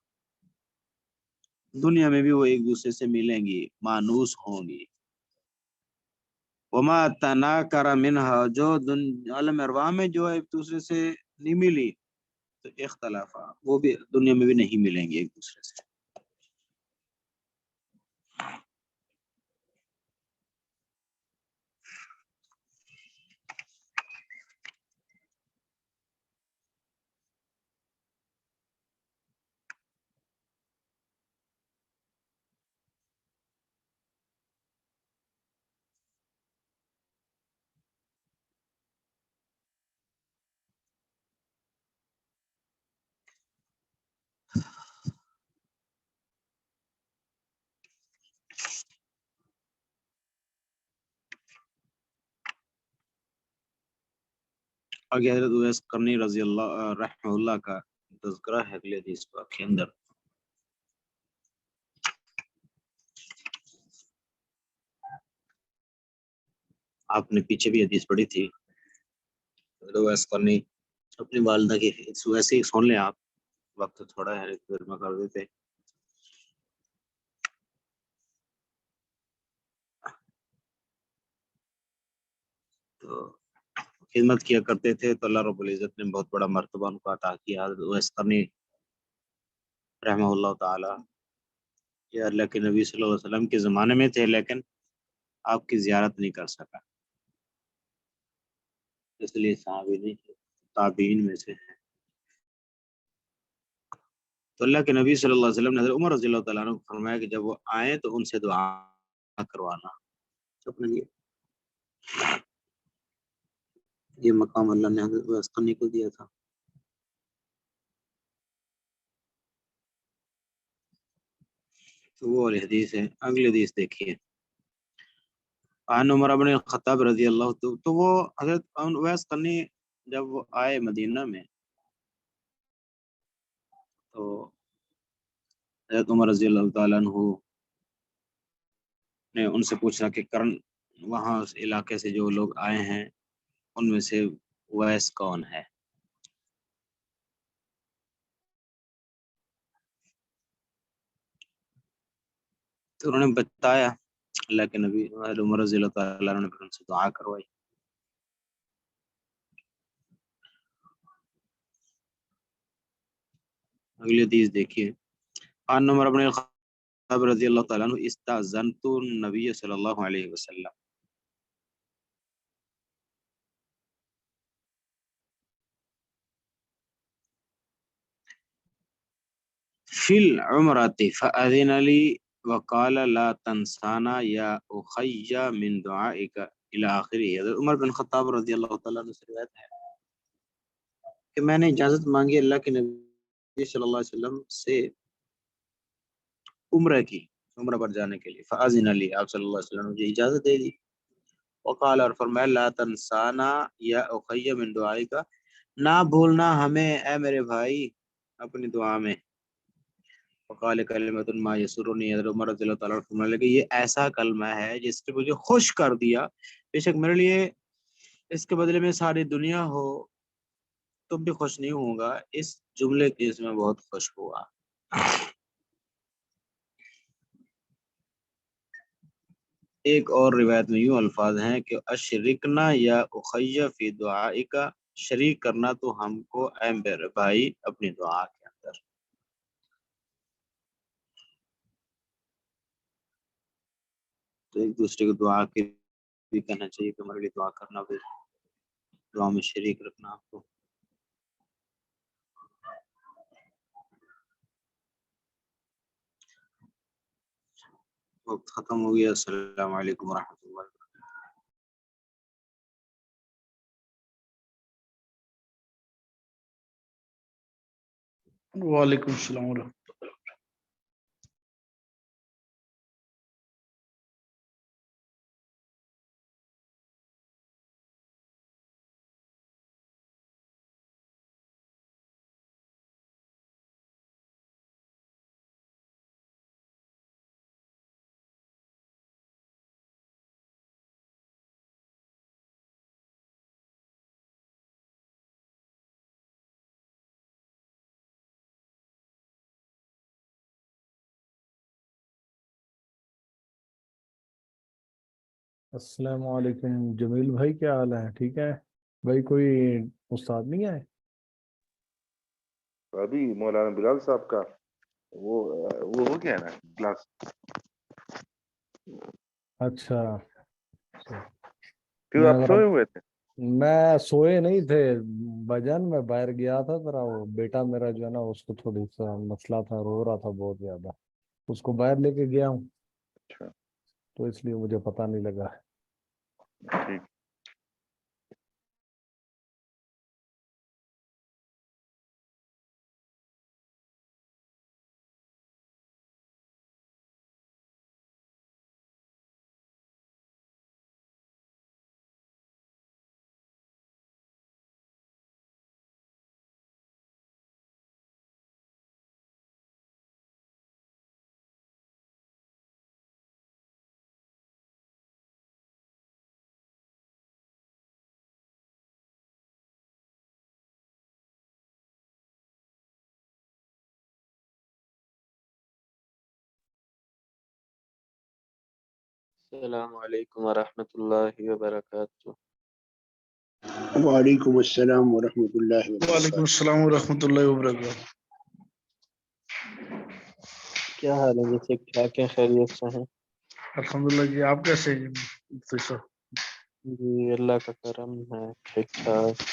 دنیا میں بھی وہ ایک دوسرے سے ملیں گی، مانوس ہوں گی. وما تناکر منہا، جو عالم ارواح میں جو ایک دوسرے سے نہیں ملی تو اختلافا، وہ بھی دنیا میں بھی نہیں ملیں گے ایک دوسرے سے. آگے حضرت اویس قرنی رضی اللہ رحمہ اللہ کا تذکرہ ہے اگلے حدیث پاک کے اندر. آپ نے پیچھے بھی حدیث پڑھی تھی. حضرت اویس قرنی اپنی والدہ کی ویسے ہی سن لیں آپ، وقت تھوڑا ہے پھر میں کر دیتے. تو خدمت کیا کرتے تھے تو اللہ رب العزت نے بہت بڑا مرتبہ ان کو عطا کیا. حضرت اویس قرنی رحمہ اللہ تعالی یہ اللہ کے نبی صلی اللہ علیہ وسلم کے زمانے میں تھے لیکن آپ کی زیارت نہیں کر سکا، اس لیے صحابی نہیں تھے، تابعین میں سے ہیں. تو اللہ کے نبی صلی اللہ علیہ وسلم نے حضرت عمر رضی اللہ تعالیٰ عنہ کو فرمایا کہ جب وہ آئیں تو ان سے دعا کروانا. اپنے لیے یہ مقام اللہ نے حضرت اویس قرنی کو دیا تھا. تو وہ والی حدیث ہے. اگلی حدیث دیکھیے. عن عمر بن الخطاب رضی اللہ تو وہ حضرت اویس قرنی جب وہ آئے مدینہ میں تو حضرت عمر رضی اللہ تعالیٰ عنہ نے ان سے پوچھا کہ کرن وہاں اس علاقے سے جو لوگ آئے ہیں ان میں سے اویس کون ہے؟ تو انہوں نے بتایا اللہ کے نبی عمر رضی اللہ تعالیٰ عنہ نے پھر ان سے دعا کروائی. اگلی حدیث دیکھیے. عن عمر بن الخطاب رضی اللہ تعالیٰ عنہ استأذنت النبی صلی اللہ علیہ وسلم. فی العمرة فأذن لی وقال لا تنسانا یا اخی من دعائک الی آخری. حضرت عمر بن خطاب رضی اللہ تعالیٰ عنہ سے روایت ہے کہ میں نے اجازت مانگی اللہ کے نبی صلی اللہ علیہ وسلم سے عمرہ کی، عمرہ پر جانے کے لیے. فأذن لی، آپ صلی اللہ علیہ وسلم نے مجھے اجازت دے دی. وقال، اور فرمایا لا تنسانا یا اخی من دعائک، نہ بھولنا ہمیں اے میرے بھائی اپنی دعا میں. وقال کلمۃ ما یسرنی، حضرت عمر رضی اللہ تعالیٰ عنہ فرمانے لگے یہ ایسا کلمہ ہے جس نے مجھے خوش کر دیا، بے شک میرے لیے اس کے بدلے میں ساری دنیا ہو تم بھی خوش نہیں ہوں گا اس جملے کی اس میں بہت خوش ہوا. ایک اور روایت میں یوں الفاظ ہیں کہ اشرکنا یا اخی فی دعائک، شریک کرنا تو ہم کو اے میرے بھائی اپنی دعا کے اندر. تو ایک دوسرے کو دعا کے بھی کہنا چاہیے کہ ہمارے لیے دعا کرنا، بھی دعا میں شریک رکھنا آپ کو. وقت ختم ہو گیا. السلام علیکم ورحمۃ اللہ وبرکاتہ. وعلیکم السلام ورحمۃ اللہ. السلام علیکم جمیل بھائی، کیا حال ہے؟ ٹھیک ہے بھائی؟ کوئی استاد نہیں آئے؟ ابھی مولانا بلال صاحب کا وہ ہو گیا نا کلاس. اچھا، کیوں آپ سوئے ہوئے تھے؟ میں سوئے نہیں تھے بجن، میں باہر گیا تھا ذرا، وہ بیٹا میرا جو ہے نا اس کو تھوڑی سا مسئلہ تھا، رو رہا تھا بہت زیادہ، اس کو باہر لے کے گیا ہوں اچھا تو اس لیے مجھے پتہ نہیں لگا. ٹھیک. السلام علیکم ورحمۃ اللہ وبرکاتہ. وعلیکم السلام ورحمۃ اللہ وعلیکم وبرکاتہ. السلام ورحمۃ اللہ وبرکاتہ. کیا حال ہے؟ جیسے ٹھاک ہے، خیریت سے ہیں؟ الحمدللہ جی، آپ کیسے ہیں مفتی صاحب؟ جی اللہ کا کرم ہے، ٹھیک ٹھاک.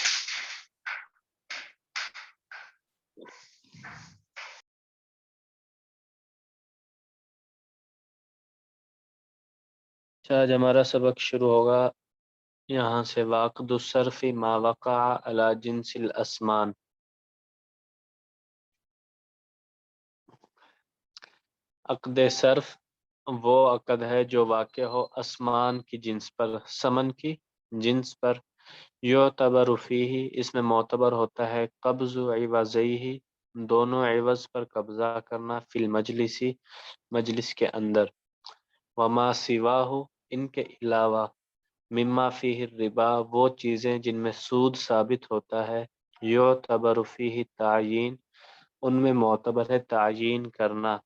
اچھا، آج ہمارا سبق شروع ہوگا یہاں سے. واقد الصرف ما وقع علی جنس الاسمان. عقد صرف وہ عقد ہے جو واقع ہو اسمان کی جنس پر، سمن کی جنس پر. یعتبر فیہ، اس میں معتبر ہوتا ہے قبض عوضیہ، دونوں عوض پر قبضہ کرنا، فی المجلسی، مجلس کے اندر. وما سواہ، ان کے علاوہ، مما فیہ الربا، وہ چیزیں جن میں سود ثابت ہوتا ہے. یعتبر فیہ تعیین، ان میں معتبر ہے تعیین کرنا.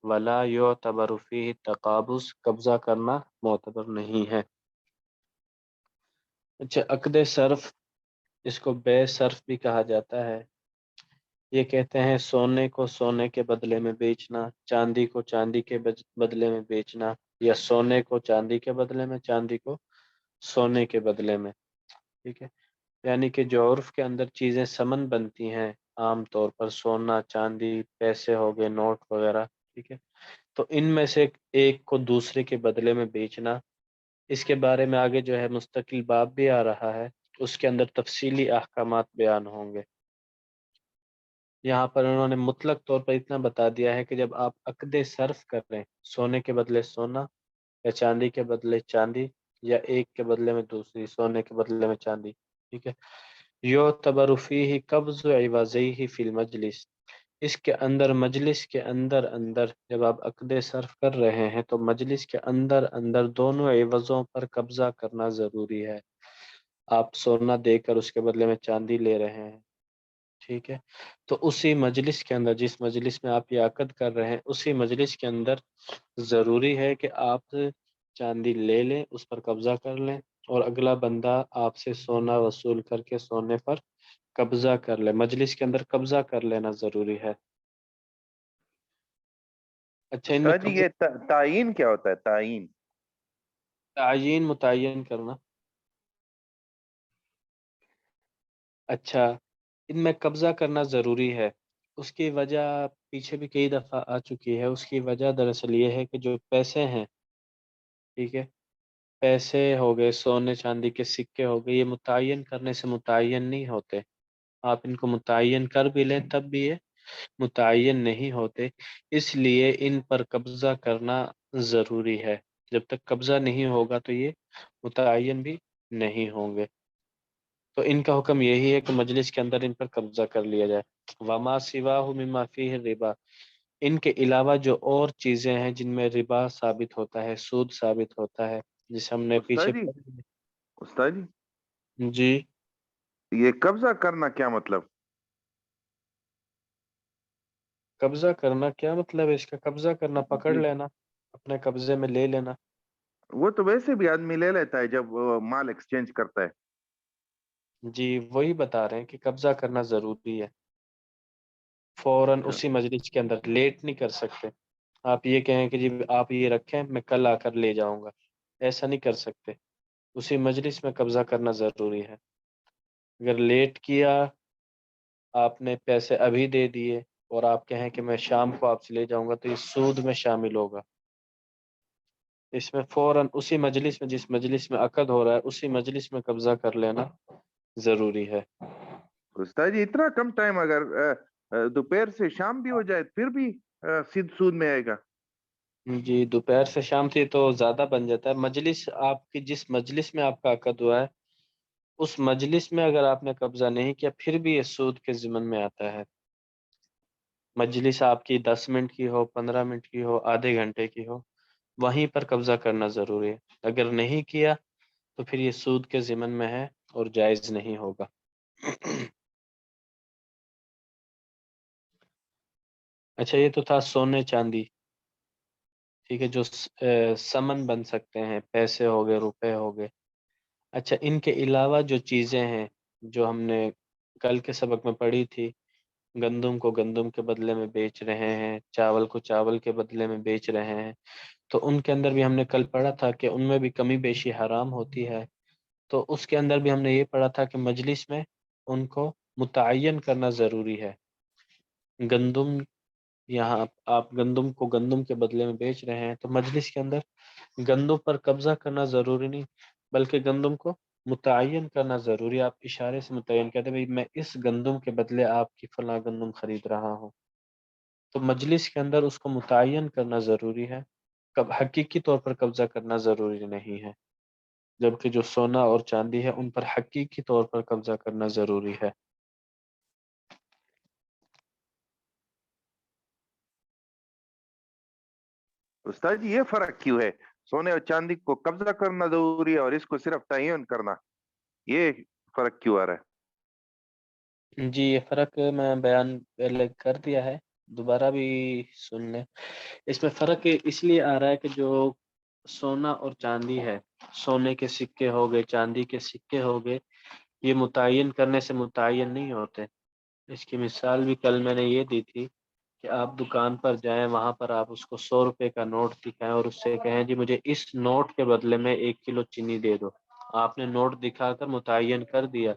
ولا یعتبر فیہ تقابض، قبضہ کرنا معتبر نہیں ہے۔ اچھا، عقد صرف، اس کو بے صرف بھی کہا جاتا ہے۔ یہ کہتے ہیں سونے کو سونے کے بدلے میں بیچنا، چاندی کو چاندی کے بدلے میں بیچنا، یا سونے کو چاندی کے بدلے میں، چاندی کو سونے کے بدلے میں، ٹھیک ہے۔ یعنی کہ جو عرف کے اندر چیزیں ثمن بنتی ہیں، عام طور پر سونا، چاندی، پیسے ہو گئے، نوٹ وغیرہ، ٹھیک ہے، تو ان میں سے ایک کو دوسرے کے بدلے میں بیچنا، اس کے بارے میں آگے جو ہے مستقل باب بھی آ رہا ہے، اس کے اندر تفصیلی احکامات بیان ہوں گے۔ یہاں پر انہوں نے مطلق طور پر اتنا بتا دیا ہے کہ جب آپ عقد صرف کر رہے ہیں، سونے کے بدلے سونا یا چاندی کے بدلے چاندی، یا ایک کے بدلے میں دوسری، سونے کے بدلے میں چاندی، ٹھیک ہے، یعتبر فیہ قبض عوضیہ فی المجلس، اس کے اندر، مجلس کے اندر جب آپ عقد صرف کر رہے ہیں تو مجلس کے اندر دونوں عوضوں پر قبضہ کرنا ضروری ہے۔ آپ سونا دے کر اس کے بدلے میں چاندی لے رہے ہیں، ٹھیک ہے، تو اسی مجلس کے اندر، جس مجلس میں آپ یہ عقد کر رہے ہیں، اسی مجلس کے اندر ضروری ہے کہ آپ چاندی لے لیں، اس پر قبضہ کر لیں، اور اگلا بندہ آپ سے سونا وصول کر کے سونے پر قبضہ کر لے، مجلس کے اندر قبضہ کر لینا ضروری ہے۔ اچھا، ان میں استاد جی یہ تعین کیا ہوتا ہے؟ تعین تعین، متعین کرنا۔ اچھا، ان میں قبضہ کرنا ضروری ہے، اس کی وجہ پیچھے بھی کئی دفعہ آ چکی ہے۔ اس کی وجہ دراصل یہ ہے کہ جو پیسے ہیں، ٹھیک ہے، پیسے ہو گئے، سونے چاندی کے سکے ہو گئے، یہ متعین کرنے سے متعین نہیں ہوتے۔ آپ ان کو متعین کر بھی لیں تب بھی یہ متعین نہیں ہوتے، اس لیے ان پر قبضہ کرنا ضروری ہے۔ جب تک قبضہ نہیں ہوگا تو یہ متعین بھی نہیں ہوں گے۔ تو ان کا حکم یہی ہے کہ مجلس کے اندر ان پر قبضہ کر لیا جائے۔ وما سواہ مما فیہ الربا، ان کے علاوہ جو اور چیزیں ہیں جن میں ربا ثابت ہوتا ہے، سود ثابت ہوتا ہے، جس ہم نے پیچھے استاد جی جی، یہ قبضہ کرنا کیا مطلب؟ قبضہ کرنا کیا مطلب ہے اس کا؟ قبضہ کرنا، پکڑ لینا، اپنے قبضے میں لے لینا۔ وہ تو ویسے بھی آدمی لے لیتا ہے جب وہ مال ایکسچینج کرتا ہے۔ جی، وہی بتا رہے ہیں کہ قبضہ کرنا ضروری ہے، فوراً اچھا اسی مجلس کے اندر، لیٹ نہیں کر سکتے۔ آپ یہ کہیں کہ جی آپ یہ رکھیں، میں کل آ کر لے جاؤں گا، ایسا نہیں کر سکتے، اسی مجلس میں قبضہ کرنا ضروری ہے۔ اگر لیٹ کیا، آپ نے پیسے ابھی دے دیے اور آپ کہیں کہ میں شام کو آپ سے لے جاؤں گا، تو یہ سود میں شامل ہوگا۔ اس میں فوراً اسی مجلس میں، جس مجلس میں عقد ہو رہا ہے، اسی مجلس میں قبضہ کر لینا ضروری ہے۔ استاد جی اتنا کم ٹائم، اگر دوپہر سے شام بھی ہو جائے پھر بھی سود میں آئے گا؟ جی، دوپہر سے شام سے تو زیادہ بن جاتا ہے۔ مجلس آپ کی، جس مجلس میں آپ کا عقد ہوا ہے، اس مجلس میں اگر آپ نے قبضہ نہیں کیا پھر بھی یہ سود کے ضمن میں آتا ہے۔ مجلس آپ کی 10 منٹ کی ہو، 15 منٹ کی ہو، آدھے گھنٹے کی ہو، وہیں پر قبضہ کرنا ضروری ہے۔ اگر نہیں کیا تو پھر یہ سود کے ضمن میں ہے اور جائز نہیں ہوگا۔ اچھا، یہ تو تھا سونے چاندی، ٹھیک ہے، جو ثمن بن سکتے ہیں، پیسے ہو گئے، روپے ہو گئے۔ اچھا، ان کے علاوہ جو چیزیں ہیں جو ہم نے کل کے سبق میں پڑھی تھی، گندم کو گندم کے بدلے میں بیچ رہے ہیں، چاول کو چاول کے بدلے میں بیچ رہے ہیں، تو ان کے اندر بھی ہم نے کل پڑھا تھا کہ ان میں بھی کمی بیشی حرام ہوتی ہے۔ تو اس کے اندر بھی ہم نے یہ پڑھا تھا کہ مجلس میں ان کو متعین کرنا ضروری ہے۔ گندم، یہاں آپ گندم کو گندم کے بدلے میں بیچ رہے ہیں تو مجلس کے اندر گندم پر قبضہ کرنا ضروری نہیں، بلکہ گندم کو متعین کرنا ضروری ہے۔ آپ اشارے سے متعین کہتے ہیں بھائی میں اس گندم کے بدلے آپ کی فلاں گندم خرید رہا ہوں، تو مجلس کے اندر اس کو متعین کرنا ضروری ہے، حقیقی طور پر قبضہ کرنا ضروری نہیں ہے، جبکہ جو سونا اور چاندی ہے ان پر حقیقی طور پر قبضہ کرنا ضروری ہے۔ استاد جی یہ فرق کیوں ہے؟ سونے اور چاندی کو قبضہ کرنا ضروری ہے اور اس کو صرف تعین کرنا، یہ فرق کیوں آ رہا ہے؟ جی، یہ فرق میں بیان پہلے کر دیا ہے دوبارہ بھی سن لیں. اس میں فرق اس لیے آ رہا ہے کہ جو سونا اور چاندی ہے، سونے کے سکے ہو گئے، چاندی کے سکے ہو گئے، یہ متعین کرنے سے متعین نہیں ہوتے. اس کی مثال بھی کل میں نے یہ دی تھی کہ آپ دکان پر جائیں، وہاں پر آپ اس کو 100 روپے کا نوٹ دکھائیں اور اس سے کہیں جی مجھے اس نوٹ کے بدلے میں 1 کلو چینی دے دو. آپ نے نوٹ دکھا کر متعین کر دیا،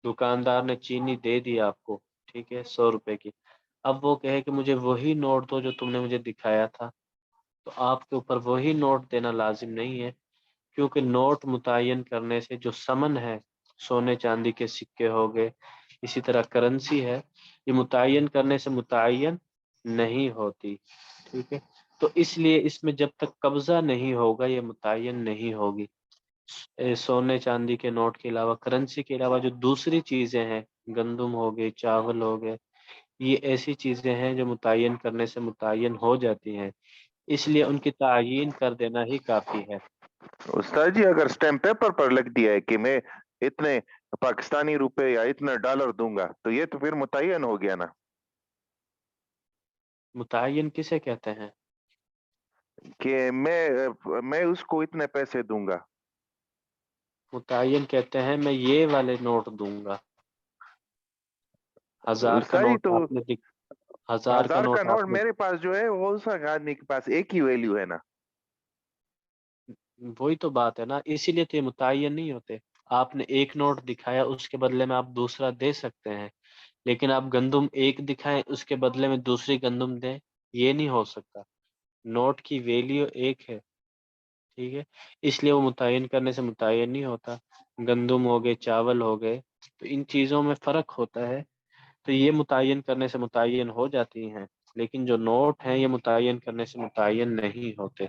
دکاندار نے چینی دے دی آپ کو، ٹھیک ہے، 100 روپے کی. اب وہ کہے کہ مجھے وہی نوٹ دو جو تم نے مجھے دکھایا تھا، تو آپ کے اوپر وہی نوٹ دینا لازم نہیں ہے، کیونکہ نوٹ متعین کرنے سے جو ثمن ہے، سونے چاندی کے سکے ہو گئے، اسی طرح کرنسی ہے، یہ متعین کرنے سے متعین نہیں ہوتی. ٹھیک ہے، تو اس لیے اس میں جب تک قبضہ نہیں ہوگا یہ متعین نہیں ہوگی. سونے چاندی کے نوٹ کے علاوہ، کرنسی کے علاوہ جو دوسری چیزیں ہیں، گندم ہو گئے، چاول ہو گئے، یہ ایسی چیزیں ہیں جو متعین کرنے سے متعین ہو جاتی ہیں، اس لیے ان کی تعیین کر دینا ہی کافی ہے. استاد جی اگر اسٹیمپ پیپر پر لکھ دیا ہے کہ میں اتنے پاکستانی روپے یا اتنے ڈالر دوں گا، تو یہ تو پھر متعین ہو گیا نا. متعین کسے کہتے ہیں؟ کہ میں اس کو اتنے پیسے دوں گا. متعین کہتے ہیں میں یہ والے نوٹ دوں گا. 1000 کا استاد جی نوٹ تو آپ نے 1000 کا 1000 کا نوٹ نوٹ آپ نے، میرے پاس جو ہے وہ اس آدمی کے پاس ایک ہی ویلیو ہے نا. وہی تو بات ہے نا، اسی لیے تو یہ متعین نہیں ہوتے. آپ نے ایک نوٹ دکھایا، اس کے بدلے میں آپ دوسرا دے سکتے ہیں، لیکن آپ گندم ایک دکھائیں اس کے بدلے میں دوسری گندم دیں، یہ نہیں ہو سکتا. نوٹ کی ویلیو ایک ہے، ٹھیک ہے، اس لیے وہ متعین کرنے سے متعین نہیں ہوتا. گندم ہو گئے، چاول ہو گئے، تو ان چیزوں میں فرق ہوتا ہے، تو یہ متعین کرنے سے متعین ہو جاتی ہیں، لیکن جو نوٹ ہیں یہ متعین کرنے سے متعین نہیں ہوتے.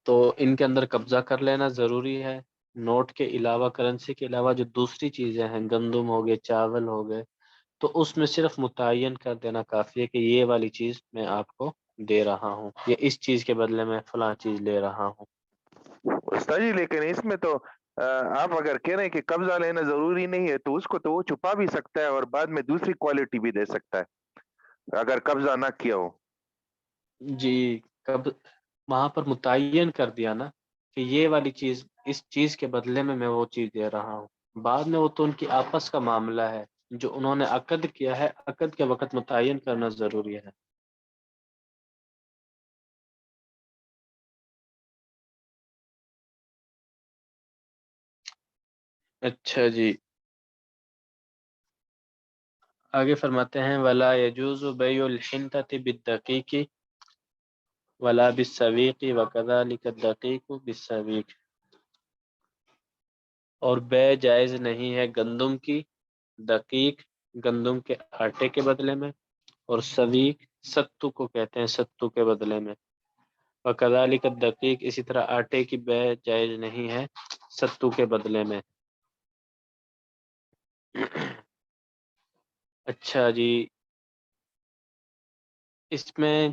تو ان کے اندر قبضہ کر لینا ضروری ہے. نوٹ کے علاوہ، کرنسی کے علاوہ جو دوسری چیزیں ہیں، گندم ہو گئے، چاول ہو گئے، تو اس میں صرف متعین کر دینا کافی ہے کہ یہ والی چیز میں آپ کو دے رہا ہوں، یا اس چیز کے بدلے میں فلاں چیز لے رہا ہوں. استاد جی لیکن اس میں تو آپ اگر کہہ رہے ہیں کہ قبضہ لینا ضروری نہیں ہے، تو اس کو تو وہ چھپا بھی سکتا ہے اور بعد میں دوسری کوالٹی بھی دے سکتا ہے اگر قبضہ نہ کیا ہو. جی، وہاں پر متعین کر دیا نا کہ یہ والی چیز اس چیز کے بدلے میں وہ چیز دے رہا ہوں. بعد میں وہ تو ان کی آپس کا معاملہ ہے، جو انہوں نے عقد کیا ہے، عقد کے وقت متعین کرنا ضروری ہے. اچھا جی، آگے فرماتے ہیں ولا يجوز بيع الحنطة بالدقيق ولا بالسويق وكذلك الدقيق بالسويق. اور بے جائز نہیں ہے گندم کی، دقیق گندم کے آٹے کے بدلے میں، اور سویق ستو کو کہتے ہیں، ستو کے بدلے میں. وکذالک الدقیق، اسی طرح آٹے کی بے جائز نہیں ہے ستو کے بدلے میں. اچھا جی، اس میں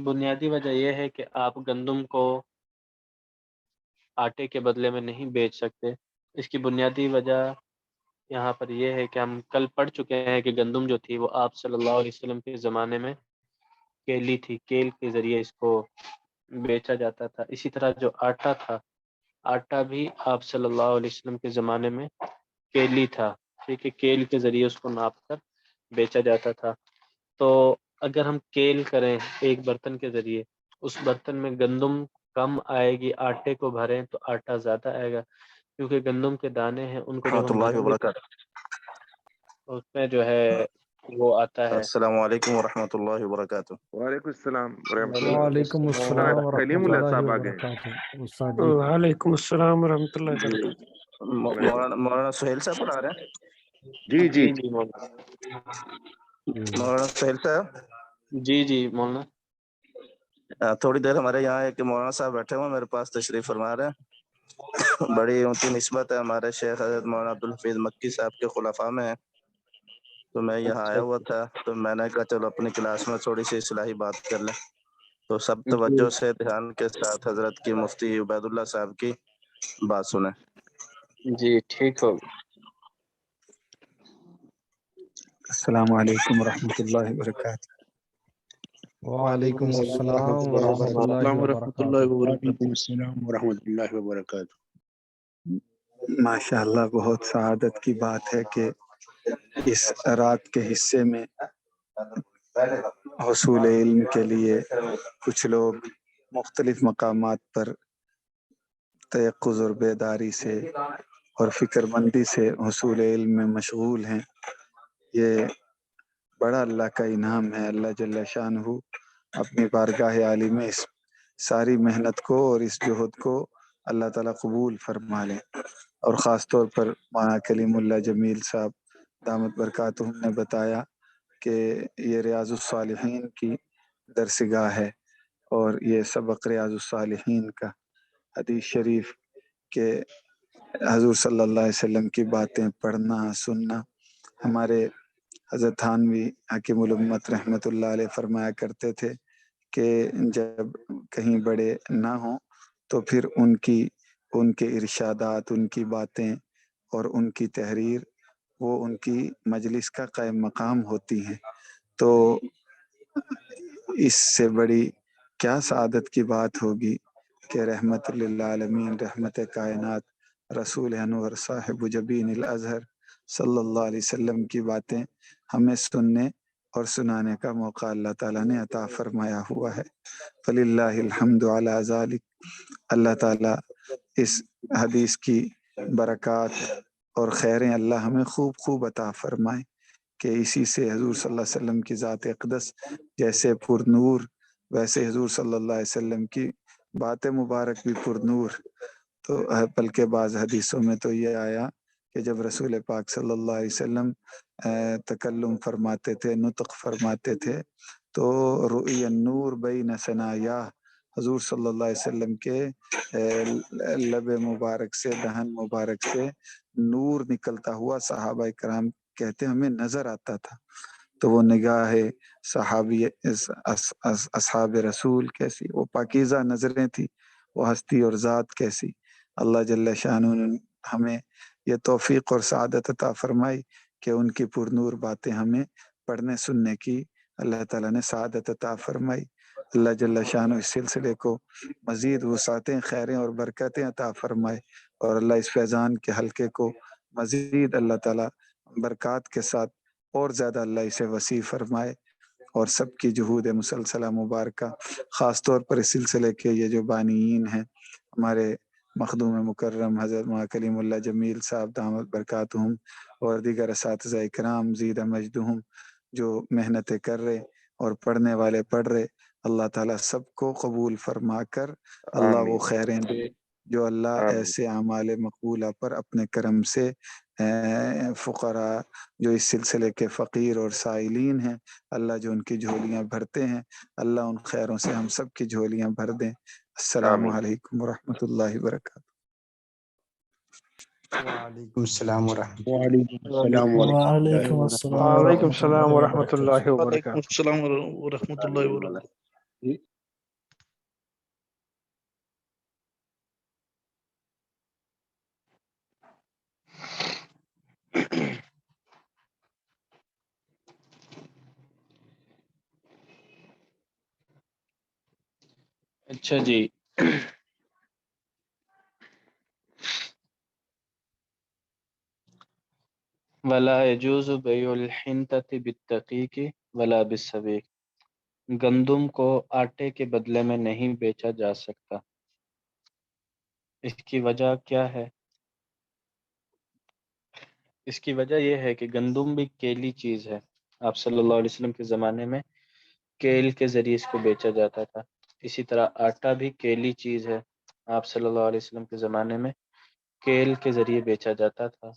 بنیادی وجہ یہ ہے کہ آپ گندم کو آٹے کے بدلے میں نہیں بیچ سکتے. اس کی بنیادی وجہ یہاں پر یہ ہے کہ ہم کل پڑھ چکے ہیں کہ گندم جو تھی وہ آپ صلی اللہ علیہ وسلم کے زمانے میں کیلی تھی، کیل کے ذریعے اس کو بیچا جاتا تھا. اسی طرح جو آٹا تھا، آٹا بھی آپ صلی اللہ علیہ وسلم کے زمانے میں کیلی تھا، ٹھیک ہے، کیل کے ذریعے اس کو ناپ کر بیچا جاتا تھا. تو اگر ہم کیل کریں ایک برتن کے ذریعے، اس برتن میں گندم کم آئے گی، آٹے کو بھریں تو آٹا زیادہ آئے گا، کیونکہ گندم کے دانے ہیں ان کو جب رحمۃ ہم اللہ بھریں گے وبرکاتہ. تو اس میں جو ہے وہ آتا ہے. السلام علیکم ورحمۃ اللہ وبرکاتہ. وعلیکم السلام ورحمۃ اللہ. وعلیکم السلام کلیم ورحمۃ اللہ اللہ صاحب آگئے ہیں. وبرکاتہ. استاد جی وعلیکم السلام ورحمۃ اللہ جی وبرکاتہ. مولانا سہیل صاحب پڑھا رہے ہیں. جی جی جی جی مولانا. مولانا سہیل صاحب جی جی مولانا. تھوڑی دیر ہمارے یہاں ایک مولانا صاحب بیٹھے ہوئے میرے پاس تشریف فرما رہے ہیں. بڑی اونچی نسبت ہے، ہمارے شیخ حضرت مولانا عبدالحفیظ مکی صاحب کے خلفاء میں ہے. تو میں یہاں آیا اچھا ہوا تھا، تو میں نے کہا چلو اپنی کلاس میں تھوڑی سی اصلاحی بات کر لیں. تو سب جی توجہ سے دھیان کے ساتھ حضرت کی مفتی عبید اللہ صاحب کی بات سنیں. جی ٹھیک ہوگا. السلام علیکم ورحمۃ اللہ وبرکاتہ. وعلیکم السلام ورحمۃ اللہ السلام ورحمۃ اللہ وبرکاتہ. وبرکاتہ. وعلیکم السلام ورحمۃ اللہ وبرکاتہ. ماشاء اللہ، بہت سعادت کی بات ہے کہ اس رات کے حصے میں حصول علم کے لیے کچھ لوگ مختلف مقامات پر تیقظ اور بیداری سے اور فکر مندی سے حصول علم میں مشغول ہیں. یہ بڑا اللہ کا انعام ہے. اللہ جل شانہ اپنی بارگاہ عالی میں اس ساری محنت کو اور اس جہد کو اللہ تعالیٰ قبول فرما لیں. اور خاص طور پر مولانا کلیم اللہ جمیل صاحب دامت برکاتہم نے بتایا کہ یہ ریاض الصالحین کی درسگاہ ہے، اور یہ سبق ریاض الصالحین کا حدیث شریف کہ حضور صلی اللہ علیہ وسلم کی باتیں پڑھنا سننا. ہمارے حضرت تھانوی حکیم الامت رحمۃ اللہ علیہ فرمایا کرتے تھے کہ جب کہیں بڑے نہ ہوں تو پھر ان کے ارشادات، ان کی باتیں اور ان کی تحریر وہ ان کی مجلس کا قائم مقام ہوتی ہیں. تو اس سے بڑی کیا سعادت کی بات ہوگی کہ رحمت للعالمین، رحمت کائنات، رسول انور صاحب جبین الازہر صلی اللہ علیہ وسلم کی باتیں ہمیں سننے اور سنانے کا موقع اللہ تعالیٰ نے عطا فرمایا ہوا ہے. فللہ الحمد علی ذالک. اللہ تعالیٰ اس حدیث کی برکات اور خیریں اللہ ہمیں خوب خوب عطا فرمائے کہ اسی سے حضور صلی اللہ علیہ وسلم کی ذات اقدس جیسے پر نور، ویسے حضور صلی اللہ علیہ وسلم کی بات مبارک بھی پر نور. تو بلکہ بعض حدیثوں میں تو یہ آیا کہ جب رسول پاک صلی اللہ علیہ وسلم تکلم فرماتے تھے، نطق فرماتے تھے، تو رؤی النور بین ثنایا، حضور صلی اللہ علیہ وسلم کے لب مبارک سے، دہن مبارک سے نور نکلتا ہوا صحابہ کرام کہتے ہمیں نظر آتا تھا. تو وہ نگاہ صحابی اصحاب رسول کیسی، وہ پاکیزہ نظریں تھی، وہ ہستی اور ذات کیسی. اللہ جل شانہ نے ہمیں یہ توفیق اور سعادت عطا فرمائی کہ ان کی پر نور باتیں ہمیں پڑھنے سننے کی اللہ تعالیٰ نے سعادت عطا فرمائی. اللہ جل شانہ اس سلسلے کو مزید وسعتیں، خیریں اور برکتیں عطا فرمائے، اور اللہ اس فیضان کے حلقے کو مزید اللہ تعالیٰ برکات کے ساتھ اور زیادہ اللہ اسے وسیع فرمائے. اور سب کی جہود مسلسلہ مبارکہ، خاص طور پر اس سلسلے کے یہ جو بانیین ہیں، ہمارے مخدوم مکرم حضرت مولانا کلیم اللہ جمیل صاحب دامت برکاتہم اور دیگر اساتذہ کرام زیدہ مجدہم، جو محنتیں کر رہے اور پڑھنے والے پڑھ رہے، اللہ تعالیٰ سب کو قبول فرما کر اللہ وہ خیریں دے جو اللہ ایسے اعمال مقبولہ پر اپنے کرم سے فقراء جو اس سلسلے کے فقیر اور سائلین ہیں، اللہ جو ان کی جھولیاں بھرتے ہیں، اللہ ان خیروں سے ہم سب کی جھولیاں بھر دیں. السلام علیکم ورحمۃ اللہ وبرکاتہ. وعلیکم السلام ورحمۃ اللہ. وعلیکم السلام ورحمۃ اللہ وعلیکم وبرکاتہ. السلام وعلیکم ورحمۃ السلام اللہ ورحمۃ اللہ وبرکاتہ. وعلیکم وبرکاتہ. السلام ورحمۃ اللہ وبرکاتہ. اچھا جی، ولا يجوز بيع الحنطة بالدقيق ولا بالسبيق. گندم کو آٹے کے بدلے میں نہیں بیچا جا سکتا. اس کی وجہ کیا ہے؟ اس کی وجہ یہ ہے کہ گندم بھی کیلی چیز ہے. آپ صلی اللہ علیہ وسلم کے زمانے میں کیل کے ذریعے اس کو بیچا جاتا تھا. اسی طرح آٹا بھی کیلی چیز ہے. آپ صلی اللہ علیہ وسلم کے زمانے میں کیل کے ذریعے بیچا جاتا تھا.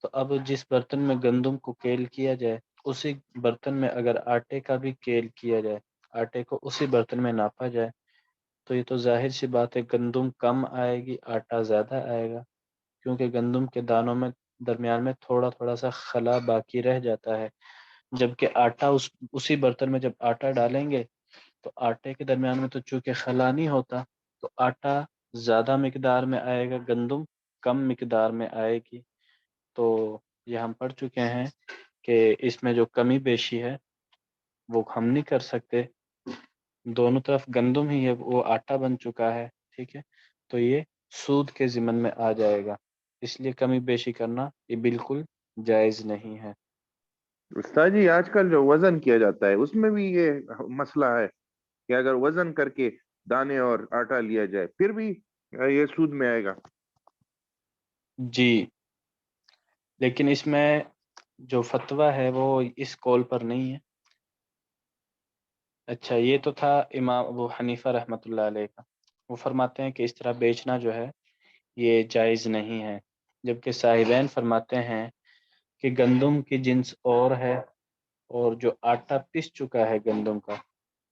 تو اب جس برتن میں گندم کو کیل کیا جائے، اسی برتن میں اگر آٹے کا بھی کیل کیا جائے، آٹے کو اسی برتن میں ناپا جائے، تو یہ تو ظاہر سی بات ہے گندم کم آئے گی، آٹا زیادہ آئے گا، کیونکہ گندم کے دانوں میں درمیان میں تھوڑا تھوڑا سا خلا باقی رہ جاتا ہے. جبکہ آٹا اسی برتن میں جب آٹا ڈالیں گے تو آٹے کے درمیان میں تو چونکہ خلا نہیں ہوتا، تو آٹا زیادہ مقدار میں آئے گا، گندم کم مقدار میں آئے گی. تو یہ ہم پڑھ چکے ہیں کہ اس میں جو کمی بیشی ہے وہ ہم نہیں کر سکتے، دونوں طرف گندم ہی ہے، وہ آٹا بن چکا ہے، ٹھیک ہے، تو یہ سود کے ضمن میں آ جائے گا، اس لیے کمی بیشی کرنا یہ بالکل جائز نہیں ہے۔ استاد جی آج کل جو وزن کیا جاتا ہے اس میں بھی یہ مسئلہ ہے کہ اگر وزن کر کے دانے اور آٹا لیا جائے پھر بھی یہ سود میں آئے گا؟ جی، لیکن اس میں جو فتویٰ ہے وہ اس قول پر نہیں ہے۔ اچھا، یہ تو تھا امام ابو حنیفہ رحمۃ اللہ علیہ کا، وہ فرماتے ہیں کہ اس طرح بیچنا جو ہے یہ جائز نہیں ہے، جبکہ صاحبین فرماتے ہیں کہ گندم کی جنس اور ہے، اور جو آٹا پس چکا ہے گندم کا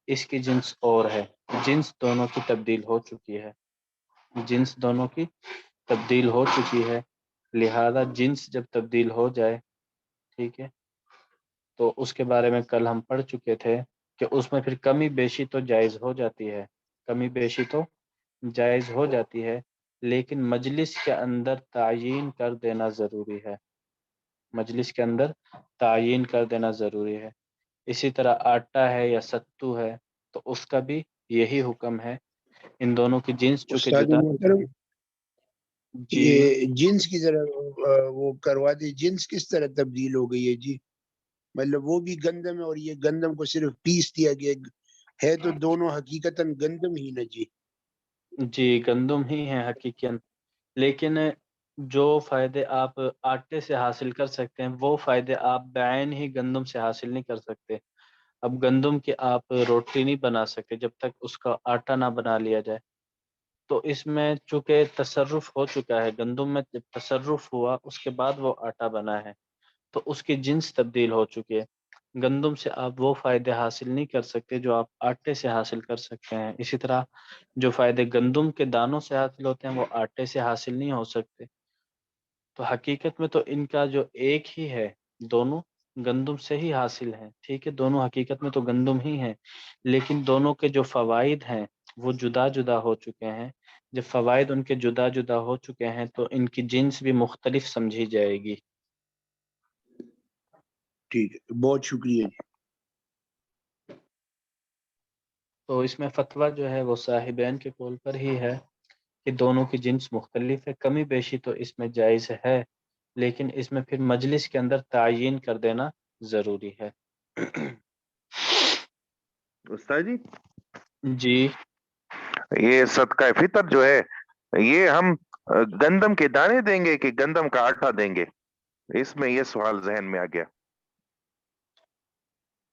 اس کی جنس اور ہے، جنس دونوں کی تبدیل ہو چکی ہے، جنس دونوں کی تبدیل ہو چکی ہے، لہذا جنس جب تبدیل ہو جائے، ٹھیک ہے، تو اس کے بارے میں کل ہم پڑھ چکے تھے کہ اس میں پھر کمی بیشی تو جائز ہو جاتی ہے، کمی بیشی تو جائز ہو جاتی ہے، لیکن مجلس کے اندر تعیین کر دینا ضروری ہے، مجلس کے اندر تعیین کر دینا ضروری ہے۔ اسی طرح آٹا ہے یا ستو ہے تو اس کا بھی یہی حکم ہے، ان دونوں کی جنس چونکہ استاد جدا محترم، جی یہ جنس کی ذرا وہ کروا دے، جنس کس طرح تبدیل ہو گئی ہے جی؟ مطلب وہ بھی گندم ہے اور یہ گندم کو صرف پیس دیا گیا ہے، تو دونوں حقیقتاً گندم ہی نا جی؟ جی گندم ہی ہیں حقیقت، لیکن جو فائدے آپ آٹے سے حاصل کر سکتے ہیں وہ فائدے آپ بعین ہی گندم سے حاصل نہیں کر سکتے۔ اب گندم کی آپ روٹی نہیں بنا سکتے جب تک اس کا آٹا نہ بنا لیا جائے، تو اس میں چونکہ تصرف ہو چکا ہے، گندم میں جب تصرف ہوا اس کے بعد وہ آٹا بنا ہے تو اس کی جنس تبدیل ہو چکی ہے، گندم سے آپ وہ فائدے حاصل نہیں کر سکتے جو آپ آٹے سے حاصل کر سکتے ہیں، اسی طرح جو فائدے گندم کے دانوں سے حاصل ہوتے ہیں وہ آٹے سے حاصل نہیں ہو سکتے، تو حقیقت میں تو ان کا جو ایک ہی ہے، دونوں گندم سے ہی حاصل ہیں، ٹھیک ہے، دونوں حقیقت میں تو گندم ہی ہیں، لیکن دونوں کے جو فوائد ہیں وہ جدا جدا ہو چکے ہیں، جب فوائد ان کے جدا جدا ہو چکے ہیں تو ان کی جنس بھی مختلف سمجھی جائے گی۔ ٹھیک ہے، بہت شکریہ جی۔ تو اس میں فتویٰ جو ہے وہ صاحبین کے قول پر ہی ہے کہ دونوں کی جنس مختلف ہے، کمی بیشی تو اس میں جائز ہے، لیکن اس میں پھر مجلس کے اندر تعیین کر دینا ضروری ہے۔ استاد جی جی یہ صدقہ فطر جو ہے یہ ہم گندم کے دانے دیں گے کہ گندم کا آٹا دیں گے؟ اس میں یہ سوال ذہن میں آ گیا۔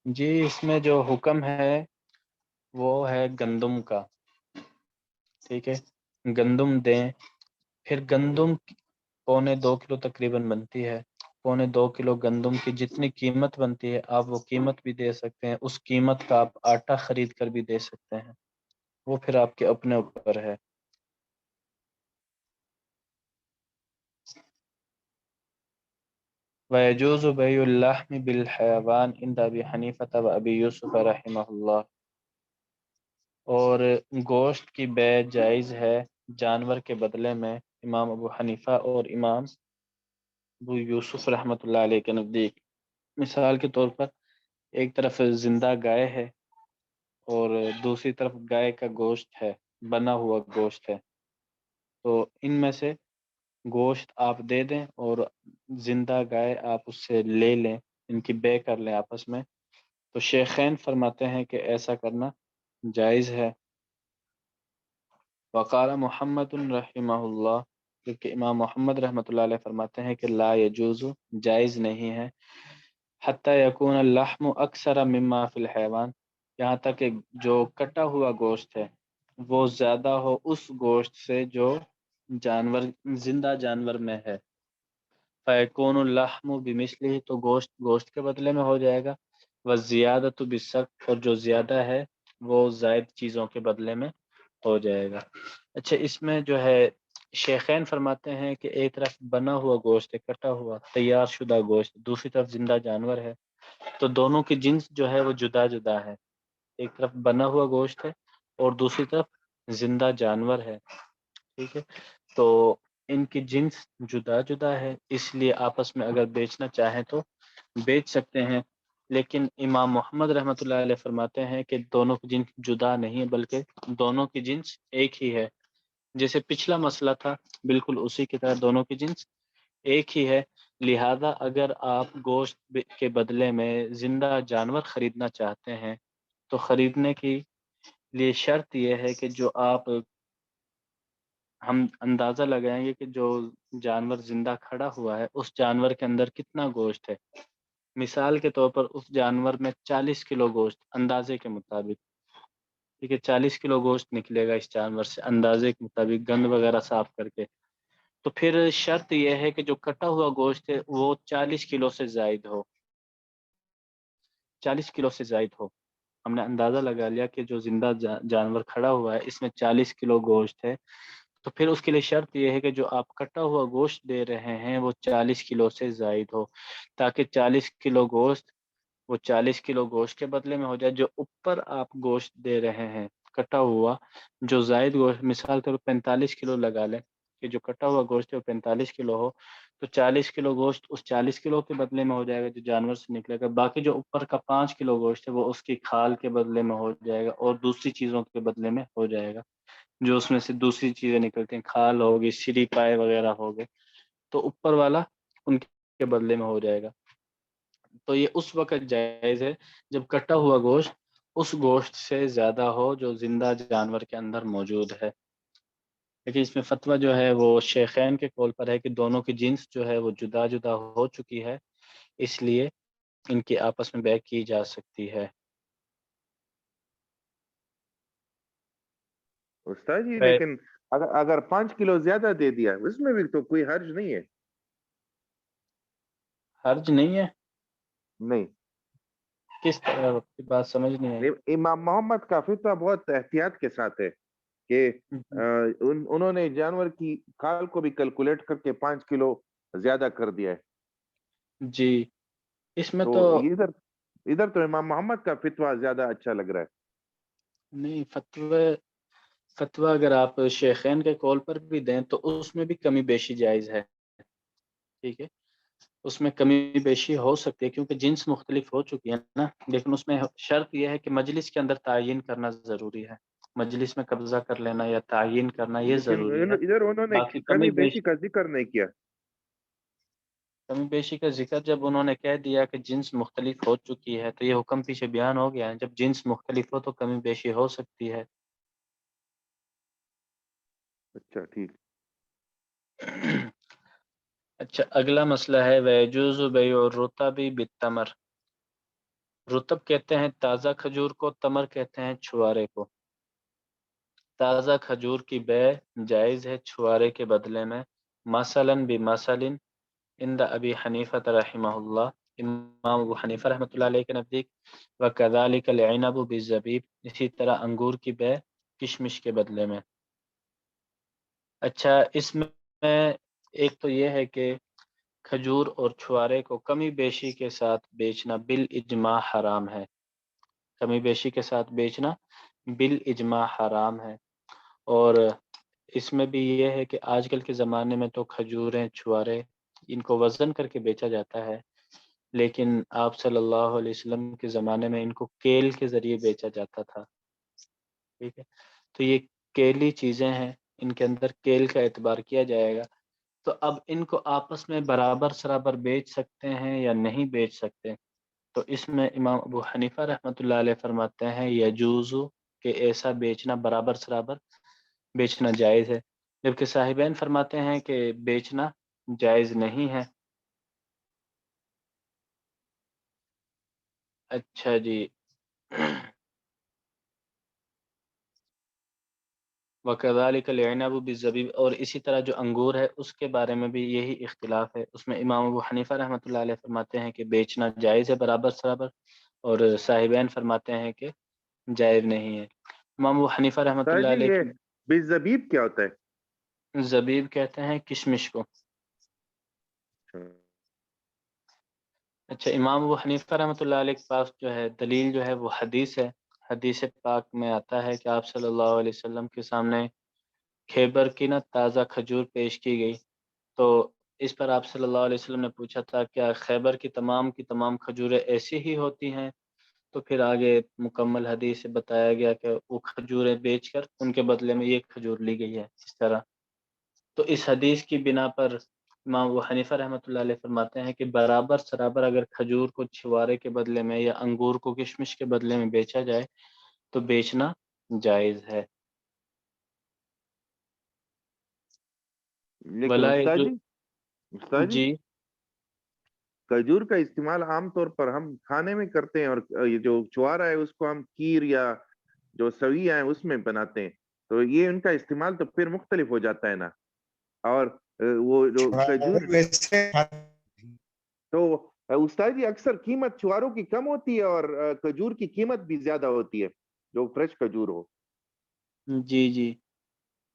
جی، اس میں جو حکم ہے وہ ہے گندم کا، ٹھیک ہے، گندم دیں، پھر گندم 1.25 کلو تقریباً بنتی ہے، 1.25 کلو گندم کی جتنی قیمت بنتی ہے آپ وہ قیمت بھی دے سکتے ہیں، اس قیمت کا آپ آٹا خرید کر بھی دے سکتے ہیں، وہ پھر آپ کے اپنے اوپر ہے۔ وَيَجُوزُ بَيْعُ اللَّحْمِ بِالْحَيَوَانِ عِنْدَ أَبِي حَنِيفَةَ وَأَبِي يُوسُفَ رَحِمَهُ اللہ، اور گوشت کی بیع جائز ہے جانور کے بدلے میں امام ابو حنیفہ اور امام ابو یوسف رحمۃ اللہ علیہ کے نزدیک۔ مثال کے طور پر ایک طرف زندہ گائے ہے اور دوسری طرف گائے کا گوشت ہے، بنا ہوا گوشت ہے، تو ان میں سے گوشت آپ دے دیں اور زندہ گائے آپ اس سے لے لیں، ان کی بے کر لیں آپس میں، تو شیخین فرماتے ہیں کہ ایسا کرنا جائز ہے۔ وقال محمد رحمہ اللہ، جبکہ امام محمد رحمۃ اللہ علیہ فرماتے ہیں کہ لا یجوز، جائز نہیں ہے، حتی یکون اللحم اکثر مما فی الحیوان، یہاں تک کہ جو کٹا ہوا گوشت ہے وہ زیادہ ہو اس گوشت سے جو جانور زندہ جانور میں ہے، فیکون اللحم بمثلہ، تو گوشت کے بدلے میں ہو جائے گا، والزیادۃ بالسقط، اور جو زیادہ ہے وہ زائد چیزوں کے بدلے میں ہو جائے گا۔ اچھا، اس میں جو ہے شیخین فرماتے ہیں کہ ایک طرف بنا ہوا گوشت ہے، کٹا ہوا تیار شدہ گوشت، دوسری طرف زندہ جانور ہے، تو دونوں کی جنس جو ہے وہ جدا جدا ہے، ایک طرف بنا ہوا گوشت ہے اور دوسری طرف زندہ جانور ہے، ٹھیک ہے، تو ان کی جنس جدا جدا ہے، اس لیے آپس میں اگر بیچنا چاہیں تو بیچ سکتے ہیں، لیکن امام محمد رحمۃ اللہ علیہ فرماتے ہیں کہ دونوں کی جنس جدا نہیں ہے بلکہ دونوں کی جنس ایک ہی ہے. جیسے پچھلا مسئلہ تھا بالکل اسی کی طرح دونوں کی جنس ایک ہی ہے. لہذا اگر آپ گوشت کے بدلے میں زندہ جانور خریدنا چاہتے ہیں تو خریدنے کی لیے شرط یہ ہے کہ جو آپ ہم اندازہ لگائیں گے کہ جو جانور زندہ کھڑا ہوا ہے اس جانور کے اندر کتنا گوشت ہے. مثال کے طور پر اس جانور میں 40 کلو گوشت اندازے کے مطابق، ٹھیک ہے، 40 کلو گوشت نکلے گا اس جانور سے اندازے کے مطابق گند وغیرہ صاف کر کے. تو پھر شرط یہ ہے کہ جو کٹا ہوا گوشت ہے وہ 40 کلو سے زائد ہو، 40 کلو سے زائد ہو. ہم نے اندازہ لگا لیا کہ جو زندہ جانور کھڑا ہوا ہے اس میں 40 کلو گوشت ہے، تو پھر اس کے لیے شرط یہ ہے کہ جو آپ کٹا ہوا گوشت دے رہے ہیں وہ 40 کلو سے زائد ہو، تاکہ 40 کلو گوشت وہ 40 کلو گوشت کے بدلے میں ہو جائے. جو اوپر آپ گوشت دے رہے ہیں کٹا ہوا، جو زائد گوشت مثال کے طور پر 45 کلو لگا لیں کہ جو کٹا ہوا گوشت ہے وہ 45 کلو ہو، تو 40 کلو گوشت اس 40 کلو کے بدلے میں ہو جائے گا جو جانور سے نکلے گا. باقی جو اوپر کا 5 کلو گوشت ہے وہ اس کی کھال کے بدلے میں ہو جائے گا اور دوسری چیزوں کے بدلے میں ہو جائے گا. جو اس میں سے دوسری چیزیں نکلتی ہیں، کھال ہوگی، سری پائے وغیرہ ہو گئے، تو اوپر والا ان کے بدلے میں ہو جائے گا. تو یہ اس وقت جائز ہے جب کٹا ہوا گوشت اس گوشت سے زیادہ ہو جو زندہ جانور کے اندر موجود ہے. لیکن اس میں فتویٰ جو ہے وہ شیخین کے قول پر ہے کہ دونوں کی جنس جو ہے وہ جدا جدا ہو چکی ہے، اس لیے ان کی آپس میں بیع کی جا سکتی ہے. استاد جی لیکن اگر 5 کلو زیادہ دے دیا اس میں بھی تو کوئی حرج نہیں ہے. حرج نہیں ہے؟ نہیں، کس طرح؟ آپ کی بات سمجھ نہیں آئی. امام محمد کا فتویٰ بہت احتیاط کے ساتھ ہے کہ انہوں نے جانور کی کھال کو بھی کیلکولیٹ کر کے 5 کلو زیادہ کر دیا ہے. جی اس میں تو تو ادھر تو امام محمد کا فتویٰ زیادہ اچھا لگ رہا ہے. نہیں، فتویٰ اگر آپ شیخین کے قول پر بھی دیں تو اس میں بھی کمی بیشی جائز ہے، ٹھیک ہے، اس میں کمی بیشی ہو سکتی ہے کیونکہ جنس مختلف ہو چکی ہے نا. لیکن اس میں شرط یہ ہے کہ مجلس کے اندر تعین کرنا ضروری ہے، مجلس میں قبضہ کر لینا یا تعین کرنا یہ لیکن ضروری ہے. ادھر انہوں نے باقی کمی بیشی کا ذکر نہیں کیا. کمی بیشی کا ذکر جب انہوں نے کہہ دیا کہ جنس مختلف ہو چکی ہے تو یہ حکم پیچھے بیان ہو گیا ہے. جب جنس مختلف ہو تو کمی بیشی ہو سکتی ہے. اچھا ٹھیک. اچھا اگلا مسئلہ ہے وَيَجُوزُ بَيْعُ الرُّطَبِ بِالتَّمْرِ. رطب کہتے ہیں تازہ کھجور کو، تمر کہتے ہیں چھوارے کو. تازہ کھجور کی بیع جائز ہے چھوارے کے بدلے میں، مثلاً بمثل عند ابی حنیفہ رحمہ اللہ، امام ابو حنیفہ رحمۃ اللہ علیہ کے نزدیک، وکذالک العنب بالزبیب، اسی طرح انگور کی بیع کشمش کے بدلے میں. اچھا اس میں ایک تو یہ ہے کہ کھجور اور چھوارے کو کمی بیشی کے ساتھ بیچنا بالاجماع حرام ہے. کمی بیشی کے ساتھ بیچنا بالاجماع حرام ہے. اور اس میں بھی یہ ہے کہ آج کل کے زمانے میں تو کھجوریں، چھوارے ان کو وزن کر کے بیچا جاتا ہے، لیکن آپ صلی اللہ علیہ وسلم کے زمانے میں ان کو کیل کے ذریعے بیچا جاتا تھا. ٹھیک ہے، تو یہ کیلی چیزیں ہیں، ان کے اندر کیل کا اعتبار کیا جائے گا. تو اب ان کو آپس میں برابر سرابر بیچ سکتے ہیں یا نہیں بیچ سکتے؟ تو اس میں امام ابو حنیفہ رحمۃ اللہ علیہ فرماتے ہیں یجوز، کہ ایسا بیچنا برابر سرابر بیچنا جائز ہے، جبکہ صاحبین فرماتے ہیں کہ بیچنا جائز نہیں ہے. اچھا جی. وَكَذَلِكَ الْعِنَبُ بِالزَّبِيبِ، اور اسی طرح جو انگور ہے اس کے بارے میں بھی یہی اختلاف ہے. اس میں امام ابو حنیفہ رحمۃ اللہ علیہ فرماتے ہیں کہ بیچنا جائز ہے برابر سرابر، اور صاحبین فرماتے ہیں کہ جائز نہیں ہے. امام ابو حنیفہ رحمۃ استاد اللہ جی علیہ یہ کی بالزبیب کیا ہوتا ہے؟ زبیب کہتے ہیں کشمش کو. اچھا امام ابو حنیفہ رحمۃ اللہ علیہ کے پاس جو ہے دلیل جو ہے وہ حدیث ہے. حدیث پاک میں آتا ہے کہ آپ صلی اللہ علیہ وسلم کے سامنے خیبر کی نا تازہ کھجور پیش کی گئی، تو اس پر آپ صلی اللہ علیہ وسلم نے پوچھا تھا کیا خیبر کی تمام کھجوریں ایسی ہی ہوتی ہیں؟ تو پھر آگے مکمل حدیث سے بتایا گیا کہ وہ کھجوریں بیچ کر ان کے بدلے میں یہ کھجور لی گئی ہے اس طرح۔ تو اس حدیث کی بنا پر امام ابو حنیفہ رحمۃ اللہ علیہ فرماتے ہیں کہ برابر سرابر اگر کھجور کو چھوارے کے بدلے میں یا انگور کو کشمش کے بدلے میں بیچا جائے تو بیچنا جائز ہے۔ لیکن ولا استاد جی جی کھجور کا استعمال عام طور پر ہم کھانے میں کرتے ہیں، اور یہ جو چوارا ہے اس کو ہم کھیر یا جو سویا ہے اس میں بناتے ہیں، تو یہ ان کا استعمال تو پھر مختلف ہو جاتا ہے نا۔ اور وہ جو کھجور تو استاد جی اکثر قیمت چواروں کی کم ہوتی ہے اور کھجور کی قیمت بھی زیادہ ہوتی ہے جو فریش کھجور ہو۔ جی جی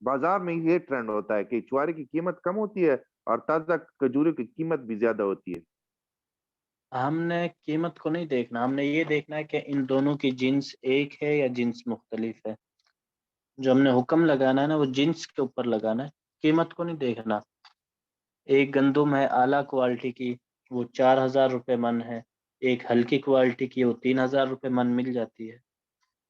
بازار میں یہ ٹرینڈ ہوتا ہے کہ چوارے کی قیمت کم ہوتی ہے اور تازہ کھجوروں کی قیمت بھی زیادہ ہوتی ہے۔ ہم نے قیمت کو نہیں دیکھنا، ہم نے یہ دیکھنا ہے کہ ان دونوں کی جنس ایک ہے یا جنس مختلف ہے۔ جو ہم نے حکم لگانا ہے نا وہ جنس کے اوپر لگانا ہے، قیمت کو نہیں دیکھنا۔ ایک گندم ہے اعلیٰ کوالٹی کی وہ 4,000 روپے من ہے، ایک ہلکی کوالٹی کی وہ 3,000 روپے من مل جاتی ہے۔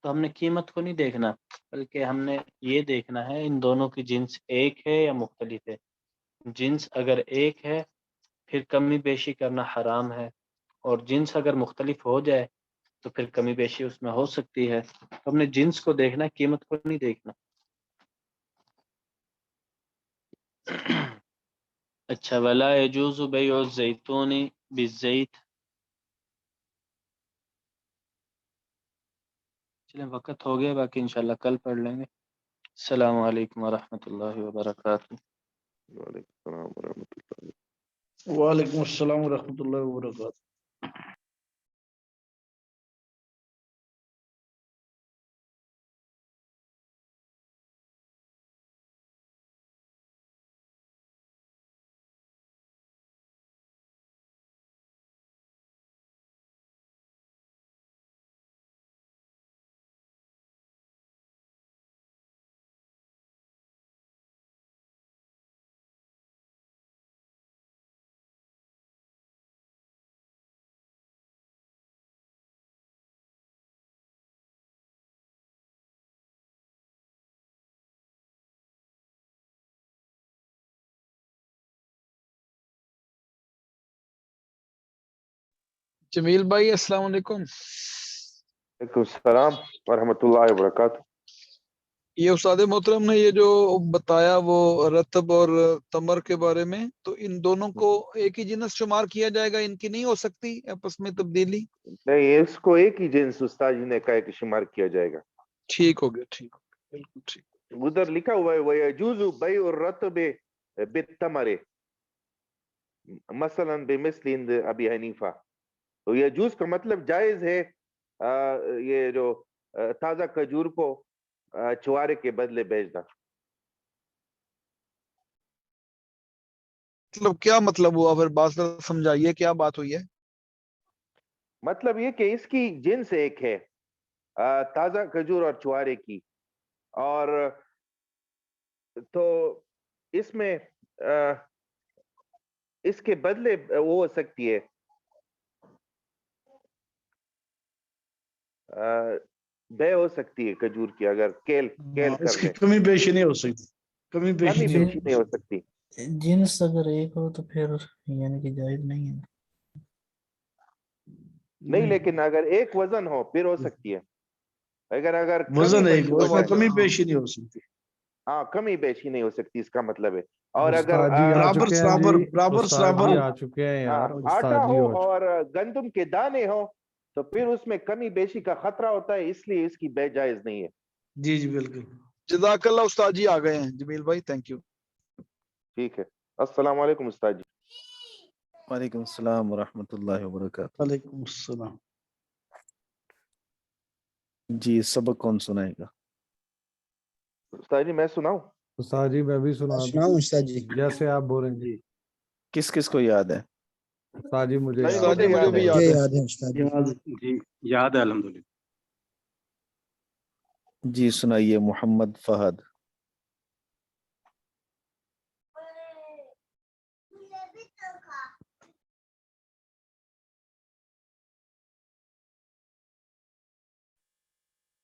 تو ہم نے قیمت کو نہیں دیکھنا بلکہ ہم نے یہ دیکھنا ہے ان دونوں کی جنس ایک ہے یا مختلف ہے۔ جنس اگر ایک ہے پھر کمی بیشی کرنا حرام ہے، اور جنس اگر مختلف ہو جائے تو پھر کمی بیشی اس میں ہو سکتی ہے۔ تو ہم نے جنس کو دیکھنا ہے، قیمت کو نہیں دیکھنا۔ اچھا، ولا يجوز بیع الزیتون بالزیت۔ چلیں وقت ہو گیا، باقی انشاءاللہ کل پڑھ لیں گے۔ السلام علیکم ورحمۃ اللہ وبرکاتہ۔ وعلیکم السلام ورحمۃ اللہ۔ وعلیکم السلام ورحمۃ اللہ وبرکاتہ۔ جمیل بھائی السلام علیکم۔ وعلیکم السلام ورحمۃ اللہ وبرکاتہ۔ یہ استاد محترم نے یہ جو بتایا وہ رتب اور تمر کے بارے میں، تو ان دونوں کو ایک ہی جنس شمار کیا جائے گا، ان کی نہیں ہو سکتی آپس میں تبدیلی؟ نہیں، اس کو ایک ہی جنس استاد جی نے کہا کہ شمار کیا جائے گا۔ ٹھیک ہو گیا، ٹھیک ہو گیا، بالکل ٹھیک۔ ادھر لکھا ہوا ہے وَيَجُوزُ بَيْعُ الرَّطْبِ بِالتَّمَرِ مثلاً بمثل عند ابی حنیفہ۔ تو یجوز کا مطلب جائز ہے یہ جو تازہ کھجور کو چوارے کے بدلے بیچنا۔ مطلب کیا مطلب ہوا پھر؟ بات سمجھائیے کیا بات ہوئی ہے۔ مطلب یہ کہ اس کی جنس ایک ہے، تازہ کھجور اور چوارے کی، اور تو اس میں اس کے بدلے وہ ہو سکتی ہے بے ہو سکتی ہے کھجور کی، اگر کیل اس کر کی لیں کمی بیشی نہیں ہو سکتی، کمی بیشی کمی نہیں بیشی نہیں ہو سکتی۔ جنس اگر ایک ہو تو پھر یعنی کہ جائز نہیں ہے۔ نہیں، لیکن اگر ایک وزن ہو پھر ہو سکتی ہے۔ اگر کمی وزن ایک بیشی ہو، ہو اس میں جائے، کمی بیشی نہیں ہو سکتی۔ ہاں کمی بیشی نہیں ہو سکتی، اس کا مطلب ہے۔ اور اگر استاد جی آ برابر چکے ہیں برابر جی، برابر استاد برابر جی آ چکے ہیں یار، آٹا استاد جی ہو ہو چکے۔ اور گندم کے دانے ہو تو پھر اس میں کمی بیشی کا خطرہ ہوتا ہے، اس لیے اس کی بے جائز نہیں ہے۔ جی جی بالکل۔ جزاک اللہ استاد جی، آ گئے ہیں جمیل بھائی، تھینک یو۔ ٹھیک ہے، السلام علیکم استاد جی۔ وعلیکم السلام ورحمۃ اللہ وبرکاتہ۔ وعلیکم السلام۔ جی سبق کون سنائے گا؟ استاد جی میں سناؤں؟ استاد جی میں بھی سنا دوں، سناؤ استاد جی۔ جیسے آپ بولیں گے۔ کس کس کو یاد ہے؟ استاد جی مجھے استاد یاد جی مجھے بھی یاد مجھے ہے۔ یاد ہے استاد جی۔ جی یاد ہے الحمدللہ۔ جی سنائیے محمد فہد۔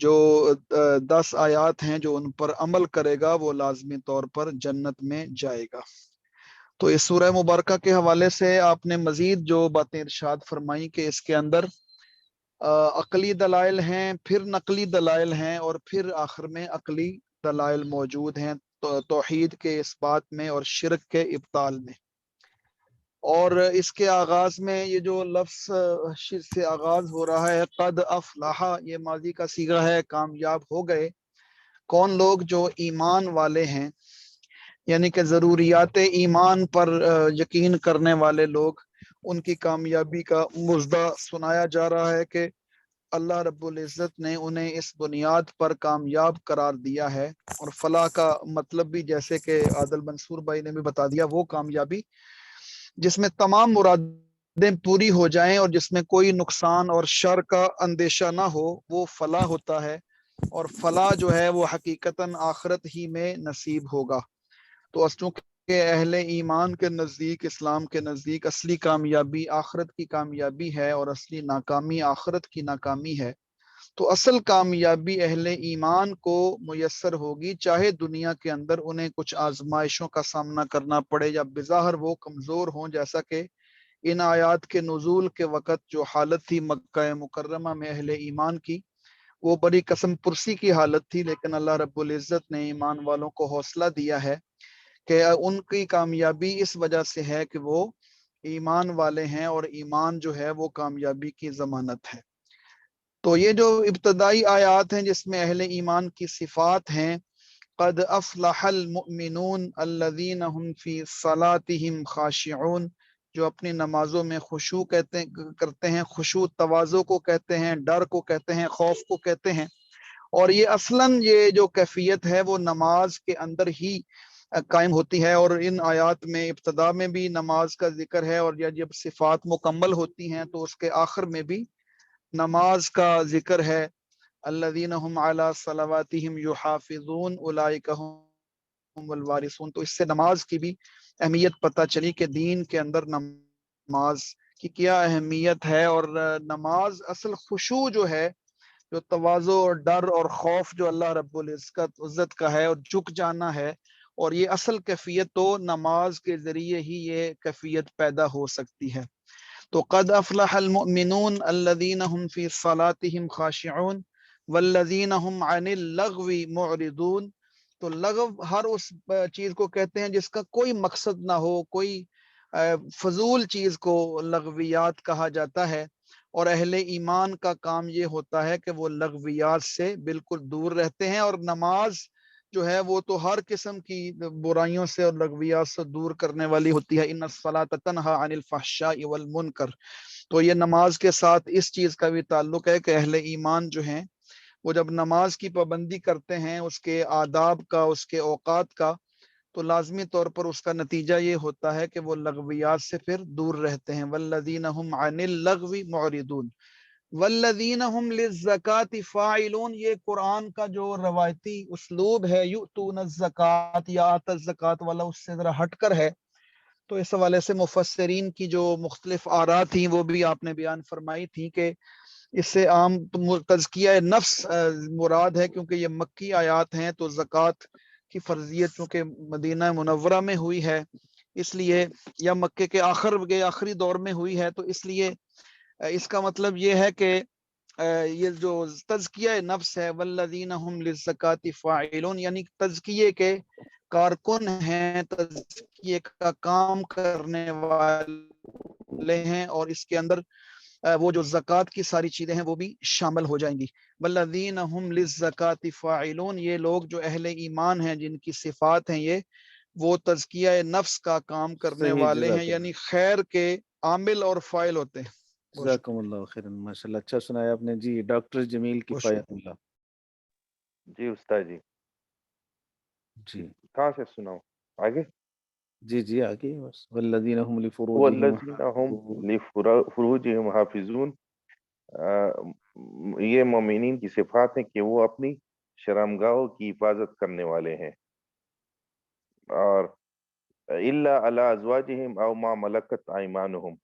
جو 10 آیات ہیں جو ان پر عمل کرے گا وہ لازمی طور پر جنت میں جائے گا۔ تو اس سورہ مبارکہ کے حوالے سے آپ نے مزید جو باتیں ارشاد فرمائی کہ اس کے اندر عقلی دلائل ہیں، پھر نقلی دلائل ہیں، اور پھر آخر میں عقلی دلائل موجود ہیں توحید کے اس بات میں اور شرک کے ابطال میں۔ اور اس کے آغاز میں یہ جو لفظ سے آغاز ہو رہا ہے قد افلح، یہ ماضی کا صیغہ ہے، کامیاب ہو گئے کون لوگ؟ جو ایمان والے ہیں، یعنی کہ ضروریات ایمان پر یقین کرنے والے لوگ، ان کی کامیابی کا مژدہ سنایا جا رہا ہے کہ اللہ رب العزت نے انہیں اس بنیاد پر کامیاب قرار دیا ہے۔ اور فلاح کا مطلب بھی جیسے کہ عادل منصور بھائی نے بھی بتا دیا، وہ کامیابی جس میں تمام مرادیں پوری ہو جائیں اور جس میں کوئی نقصان اور شر کا اندیشہ نہ ہو، وہ فلاح ہوتا ہے۔ اور فلاح جو ہے وہ حقیقتاً آخرت ہی میں نصیب ہوگا۔ تو چونکہ اہل ایمان کے نزدیک، اسلام کے نزدیک اصلی کامیابی آخرت کی کامیابی ہے اور اصلی ناکامی آخرت کی ناکامی ہے، تو اصل کامیابی اہل ایمان کو میسر ہوگی، چاہے دنیا کے اندر انہیں کچھ آزمائشوں کا سامنا کرنا پڑے یا بظاہر وہ کمزور ہوں، جیسا کہ ان آیات کے نزول کے وقت جو حالت تھی مکہ مکرمہ میں اہل ایمان کی، وہ بڑی قسم پرسی کی حالت تھی، لیکن اللہ رب العزت نے ایمان والوں کو حوصلہ دیا ہے کہ ان کی کامیابی اس وجہ سے ہے کہ وہ ایمان والے ہیں، اور ایمان جو ہے وہ کامیابی کی ضمانت ہے۔ تو یہ جو ابتدائی آیات ہیں جس میں اہل ایمان کی صفات ہیں، قد افلح المؤمنون الذین هم فی صلاتهم خاشعون، جو اپنی نمازوں میں خشوع کرتے ہیں، خشوع تواضع کو کہتے ہیں، ڈر کو کہتے ہیں، خوف کو کہتے ہیں۔ اور یہ اصلاً یہ جو کیفیت ہے وہ نماز کے اندر ہی قائم ہوتی ہے، اور ان آیات میں ابتدا میں بھی نماز کا ذکر ہے، اور جب صفات مکمل ہوتی ہیں تو اس کے آخر میں بھی نماز کا ذکر ہے۔ الذین هم علی صلواتہم یحافظون اولئک هم الوارثون۔ تو اس سے نماز کی بھی اہمیت پتہ چلی کہ دین کے اندر نماز کی کیا اہمیت ہے، اور نماز اصل خشوع جو ہے، جو تواضع اور ڈر اور خوف جو اللہ رب العزت کا ہے اور جھک جانا ہے، اور یہ اصل کیفیت تو نماز کے ذریعے ہی یہ کیفیت پیدا ہو سکتی ہے۔ تو قد افلح المؤمنون الذین هم فی صلاتهم خاشعون والذین هم عن اللغو معرضون۔ تو لغو ہر اس چیز کو کہتے ہیں جس کا کوئی مقصد نہ ہو، کوئی فضول چیز کو لغویات کہا جاتا ہے، اور اہل ایمان کا کام یہ ہوتا ہے کہ وہ لغویات سے بالکل دور رہتے ہیں، اور نماز جو ہے وہ تو ہر قسم کی برائیوں سے اور لغویات سے دور کرنے والی ہوتی ہے۔ ان الصلاۃ تنہی عن الفحشاء والمنکر۔ تو یہ نماز کے ساتھ اس چیز کا بھی تعلق ہے کہ اہل ایمان جو ہیں وہ جب نماز کی پابندی کرتے ہیں، اس کے آداب کا، اس کے اوقات کا، تو لازمی طور پر اس کا نتیجہ یہ ہوتا ہے کہ وہ لغویات سے پھر دور رہتے ہیں۔ والذین هم عن اللغو معرضون والذین هم للزکاۃ فاعلون۔ یہ قرآن کا جو روایتی اسلوب ہے یؤتون الزکاۃ یا آت الزکاۃ والا، اس سے ذرا ہٹ کر ہے۔ تو اس حوالے سے مفسرین کی جو مختلف آراء تھیں وہ بھی آپ نے بیان فرمائی تھی کہ اس سے عام تزکیہ نفس مراد ہے، کیونکہ یہ مکی آیات ہیں، تو زکوٰۃ کی فرضیت چونکہ مدینہ منورہ میں ہوئی ہے اس لیے، یا مکے کے آخری دور میں ہوئی ہے، تو اس لیے اس کا مطلب یہ ہے کہ یہ جو تزکیہ نفس ہے والذین هم للزکاۃ فاعلون، یعنی تزکیے کے کارکن ہیں، تزکیے کا کام کرنے والے ہیں، اور اس کے اندر وہ جو زکوٰۃ کی ساری چیزیں ہیں وہ بھی شامل ہو جائیں گی۔ والذین هم للزکاۃ فاعلون، یہ لوگ جو اہل ایمان ہیں جن کی صفات ہیں یہ، وہ تزکیہ نفس کا کام کرنے صحیح، والے ہیں، جزاک اللہ، یعنی خیر کے عامل اور فاعل ہوتے ہیں۔ جزاکم اللہ خیرن، ماشاء اللہ اچھا سنایا آپ نے جی۔ ڈاکٹر جمیل کفایت اللہ جی استاد جی، جی کہاں سے سناؤں آگے؟ جی جی آگے بس والذین هم لفروجهم والذین هم لفروجهم حافظون، یہ مومنین کی صفات ہیں کہ وہ اپنی شرمگاہوں کی حفاظت کرنے والے ہیں، اور الا علی ازواجہم او ما ملکت ایمانہم،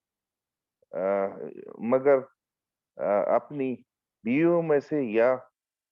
مگر اپنی بیویوں میں سے یا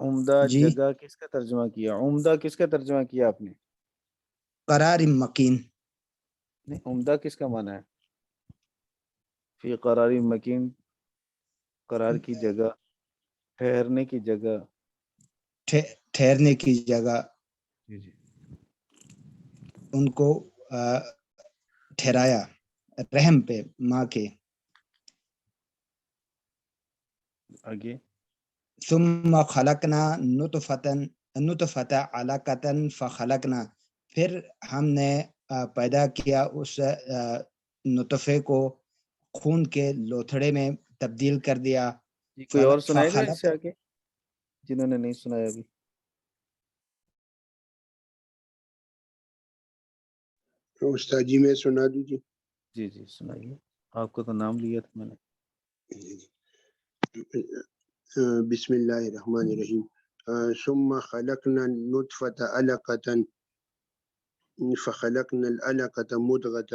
عمدہ جی جگہ کس کا ترجمہ کیا؟ عمدہ کس کا ترجمہ کیا آپ نے؟ قرار مکین، نہیں، عمدہ کس کا معنی ہے؟ فی قرار مکین، قرار کی جگہ، ٹھہرنے کی جگہ. ٹھہرنے کی جگہ، جی جی ان کو ٹھہرایا رحم پہ ماں کے. آگے ثم خلقنا نطفۃ علقۃ فخلقنا، پھر ہم نے پیدا کیا اس نطفے کو خون کے لوتھڑے میں تبدیل کر دیا. جی، کوئی اور سنائے گا اس فخلق، سے آگے جنہوں نے نہیں سنایا ابھی؟ استاد جی میں سنا دیجیے. جی جی سنائیے، آپ کو تو نام لیا تھا میں نے. بسم اللہ الرحمن الرحیم. ثم خلقنا النطفة علقة فخلقنا العلقة مضغة،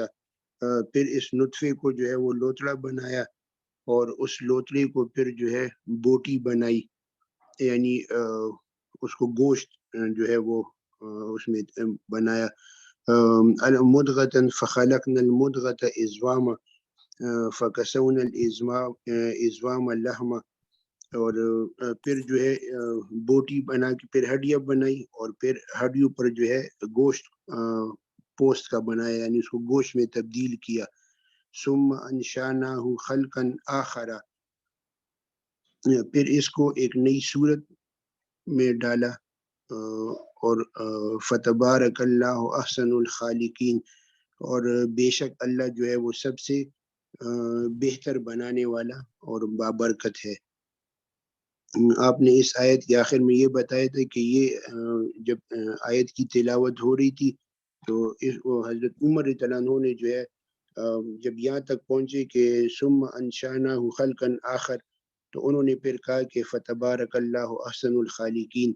پھر اس نطفے کو جو ہے وہ لوتڑا بنایا اور اس لوتڑے کو پھر جو ہے بوٹی بنائی، یعنی اس کو گوشت جو ہے وہ اس میں بنایا. مضغة فخلقنا المضغة عظاما فكسونا العظام لحما، اور پھر جو ہے بوٹی بنا کے پھر ہڈیاں بنائی اور پھر ہڈیوں پر جو ہے گوشت پوست کا بنایا، یعنی اس کو گوشت میں تبدیل کیا. ثم انشأناه خلقا آخر، پھر اس کو ایک نئی صورت میں ڈالا. اور فتبارک اللہ احسن الخالقین، اور بے شک اللہ جو ہے وہ سب سے بہتر بنانے والا اور بابرکت ہے. آپ نے اس آیت کے آخر میں یہ بتایا تھا کہ یہ جب آیت کی تلاوت ہو رہی تھی تو حضرت عمر رضی اللہ عنہ نے جو ہے جب یہاں تک پہنچے کہ ثم انشأناه خلقا آخر، تو انہوں نے پھر کہا کہ فتبارک اللہ احسن الخالقین،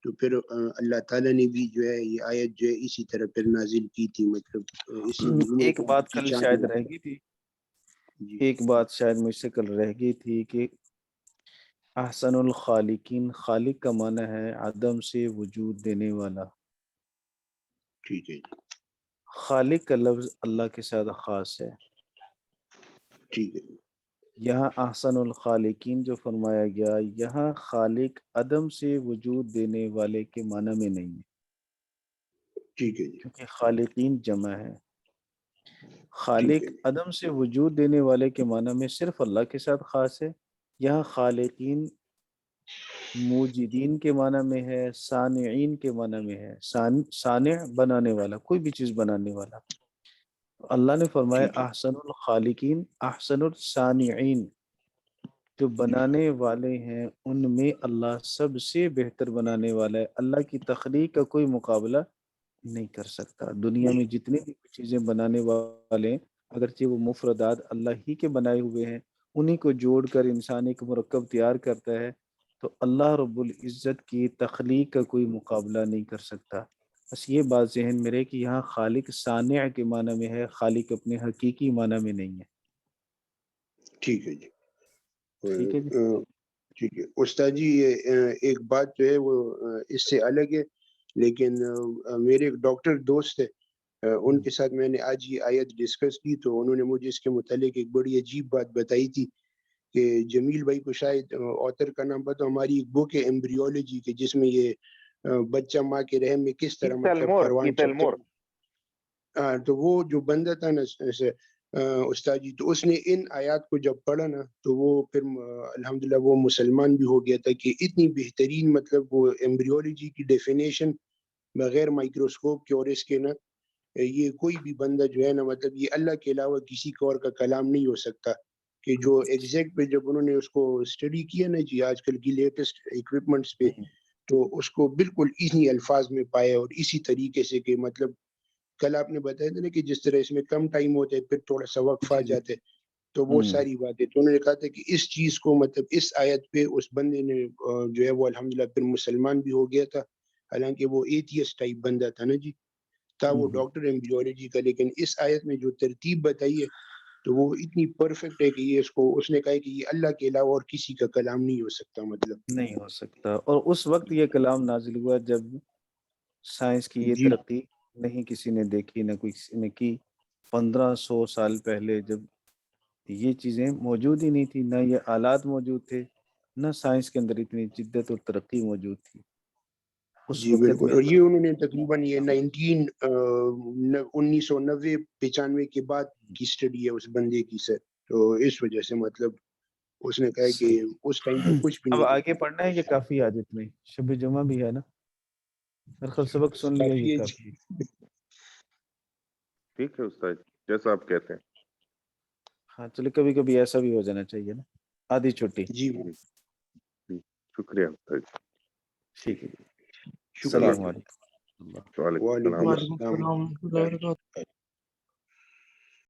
تو پھر اللہ تعالیٰ نے بھی جو ہے یہ آیت جو ہے اسی طرح پھر نازل کی تھی. مطلب اس سے بھی ایک بات کل شاید رہ گئی تھی، ایک بات شاید مجھ سے کل رہ گئی تھی کہ احسن الخالقین، خالق کا معنی ہے عدم سے وجود دینے والا. ٹھیک ہے جی، خالق کا لفظ اللہ کے ساتھ خاص ہے. ٹھیک ہے. یہاں احسن الخالقین جو فرمایا گیا، یہاں خالق عدم سے وجود دینے والے کے معنی میں نہیں ہے. ٹھیک ہے جی، کیونکہ خالقین جمع ہے. ٹھیک خالق ہے. عدم سے وجود دینے والے کے معنی میں صرف اللہ کے ساتھ خاص ہے. یہاں خالقین موجدین کے معنی میں ہے، صانعین کے معنی میں ہے. صانع بنانے والا، کوئی بھی چیز بنانے والا. اللہ نے فرمایا احسن الخالقین احسن الصانعین، جو بنانے والے ہیں ان میں اللہ سب سے بہتر بنانے والا ہے. اللہ کی تخلیق کا کوئی مقابلہ نہیں کر سکتا. دنیا میں جتنی بھی چیزیں بنانے والے ہیں، اگرچہ وہ مفردات اللہ ہی کے بنائے ہوئے ہیں، انہی کو جوڑ کر انسان ایک مرکب تیار کرتا ہے، تو اللہ رب العزت کی تخلیق کا کوئی مقابلہ نہیں کر سکتا. بس یہ بات ذہن میں رہے کہ یہاں خالق صانع کے معنی میں ہے، خالق اپنے حقیقی معنی میں نہیں ہے. ٹھیک ہے جی. ٹھیک ہے جی. ٹھیک ہے استاد جی، یہ ایک بات جو ہے وہ اس سے الگ ہے، لیکن میرے ایک ڈاکٹر دوست ہے، ان کے ساتھ میں نے آج یہ آیت ڈسکس کی تو انہوں نے مجھے اس کے متعلق ایک بڑی عجیب بات بتائی تھی کہ جمیل بھائی کو شاید آتھر کا نام پتہ، ہماری ایک بک ہے ایمبریولوجی کے، جس میں یہ بچہ ماں کے رحم میں کس طرح مطلب پروان چڑھتا ہے. تو وہ جو بندہ تھا نا استاد جی، تو اس نے ان آیات کو جب پڑھا نا تو وہ پھر الحمدللہ وہ مسلمان بھی ہو گیا تھا کہ اتنی بہترین مطلب وہ ایمبریولوجی کی ڈیفینیشن بغیر مائکروسکوپ کے، اور اس کے نا یہ کوئی بھی بندہ جو ہے نا مطلب یہ اللہ کے علاوہ کسی اور کا کلام نہیں ہو سکتا، کہ جو ایگزیکٹ پہ جب انہوں نے اس کو اسٹڈی کیا نا جی آج کل کی لیٹسٹ ایکوپمنٹس پہ، تو اس کو بالکل اسی الفاظ میں پایا اور اسی طریقے سے کہ مطلب کل آپ نے بتایا تھا نا کہ جس طرح اس میں کم ٹائم ہوتا ہے پھر تھوڑا سا وقفہ آ جاتے، تو وہ ساری باتیں تو انہوں نے کہا تھا کہ اس چیز کو مطلب اس آیت پہ اس بندے نے جو ہے وہ الحمدللہ پھر مسلمان بھی ہو گیا تھا، حالانکہ وہ ایتھیسٹ ٹائپ بندہ تھا نا جی، تھا وہ ڈاکٹر ایمبریولوجی کا، لیکن اس آیت میں جو ترتیب بتائی ہے تو وہ اتنی پرفیکٹ ہے کہ یہ اس کو اس نے کہا ہے کہ یہ اللہ کے علاوہ اور کسی کا کلام نہیں ہو سکتا، مطلب نہیں ہو سکتا. اور اس وقت یہ کلام نازل ہوا جب سائنس کی یہ جی ترقی نہیں کسی نے دیکھی، نہ کوئی کسی نے کی. 1500 سال پہلے جب یہ چیزیں موجود ہی نہیں تھی، نہ یہ آلات موجود تھے، نہ سائنس کے اندر اتنی جدت اور ترقی موجود تھی اس جی وقت بالکل. میں. اور یہ انہوں نے تقریباً یہ 1990 کے بعد کی اسٹڈی ہے اس بندے کی سر، تو اس وجہ سے مطلب اس نے کہا کہ اس ٹائم پہ کچھ بھی اب نہیں آگے پڑھنا ہے یہ کافی آج اتنے شب جمعہ بھی ہے نا، میرے خیال سبق سن لیا کافی یہ ہے کافی. ٹھیک ہے استاد جیسا آپ کہتے ہیں. ہاں چلے، کبھی کبھی ایسا بھی ہو جانا چاہیے نا، آدھی چھٹی. جی جی شکریہ استاد. ٹھیک ہے. شکریہ. السلام علیکم. وعلیکم وعلیکم السلام. وعلیکم السلام السلام ورحمۃ اللہ وبرکاتہ.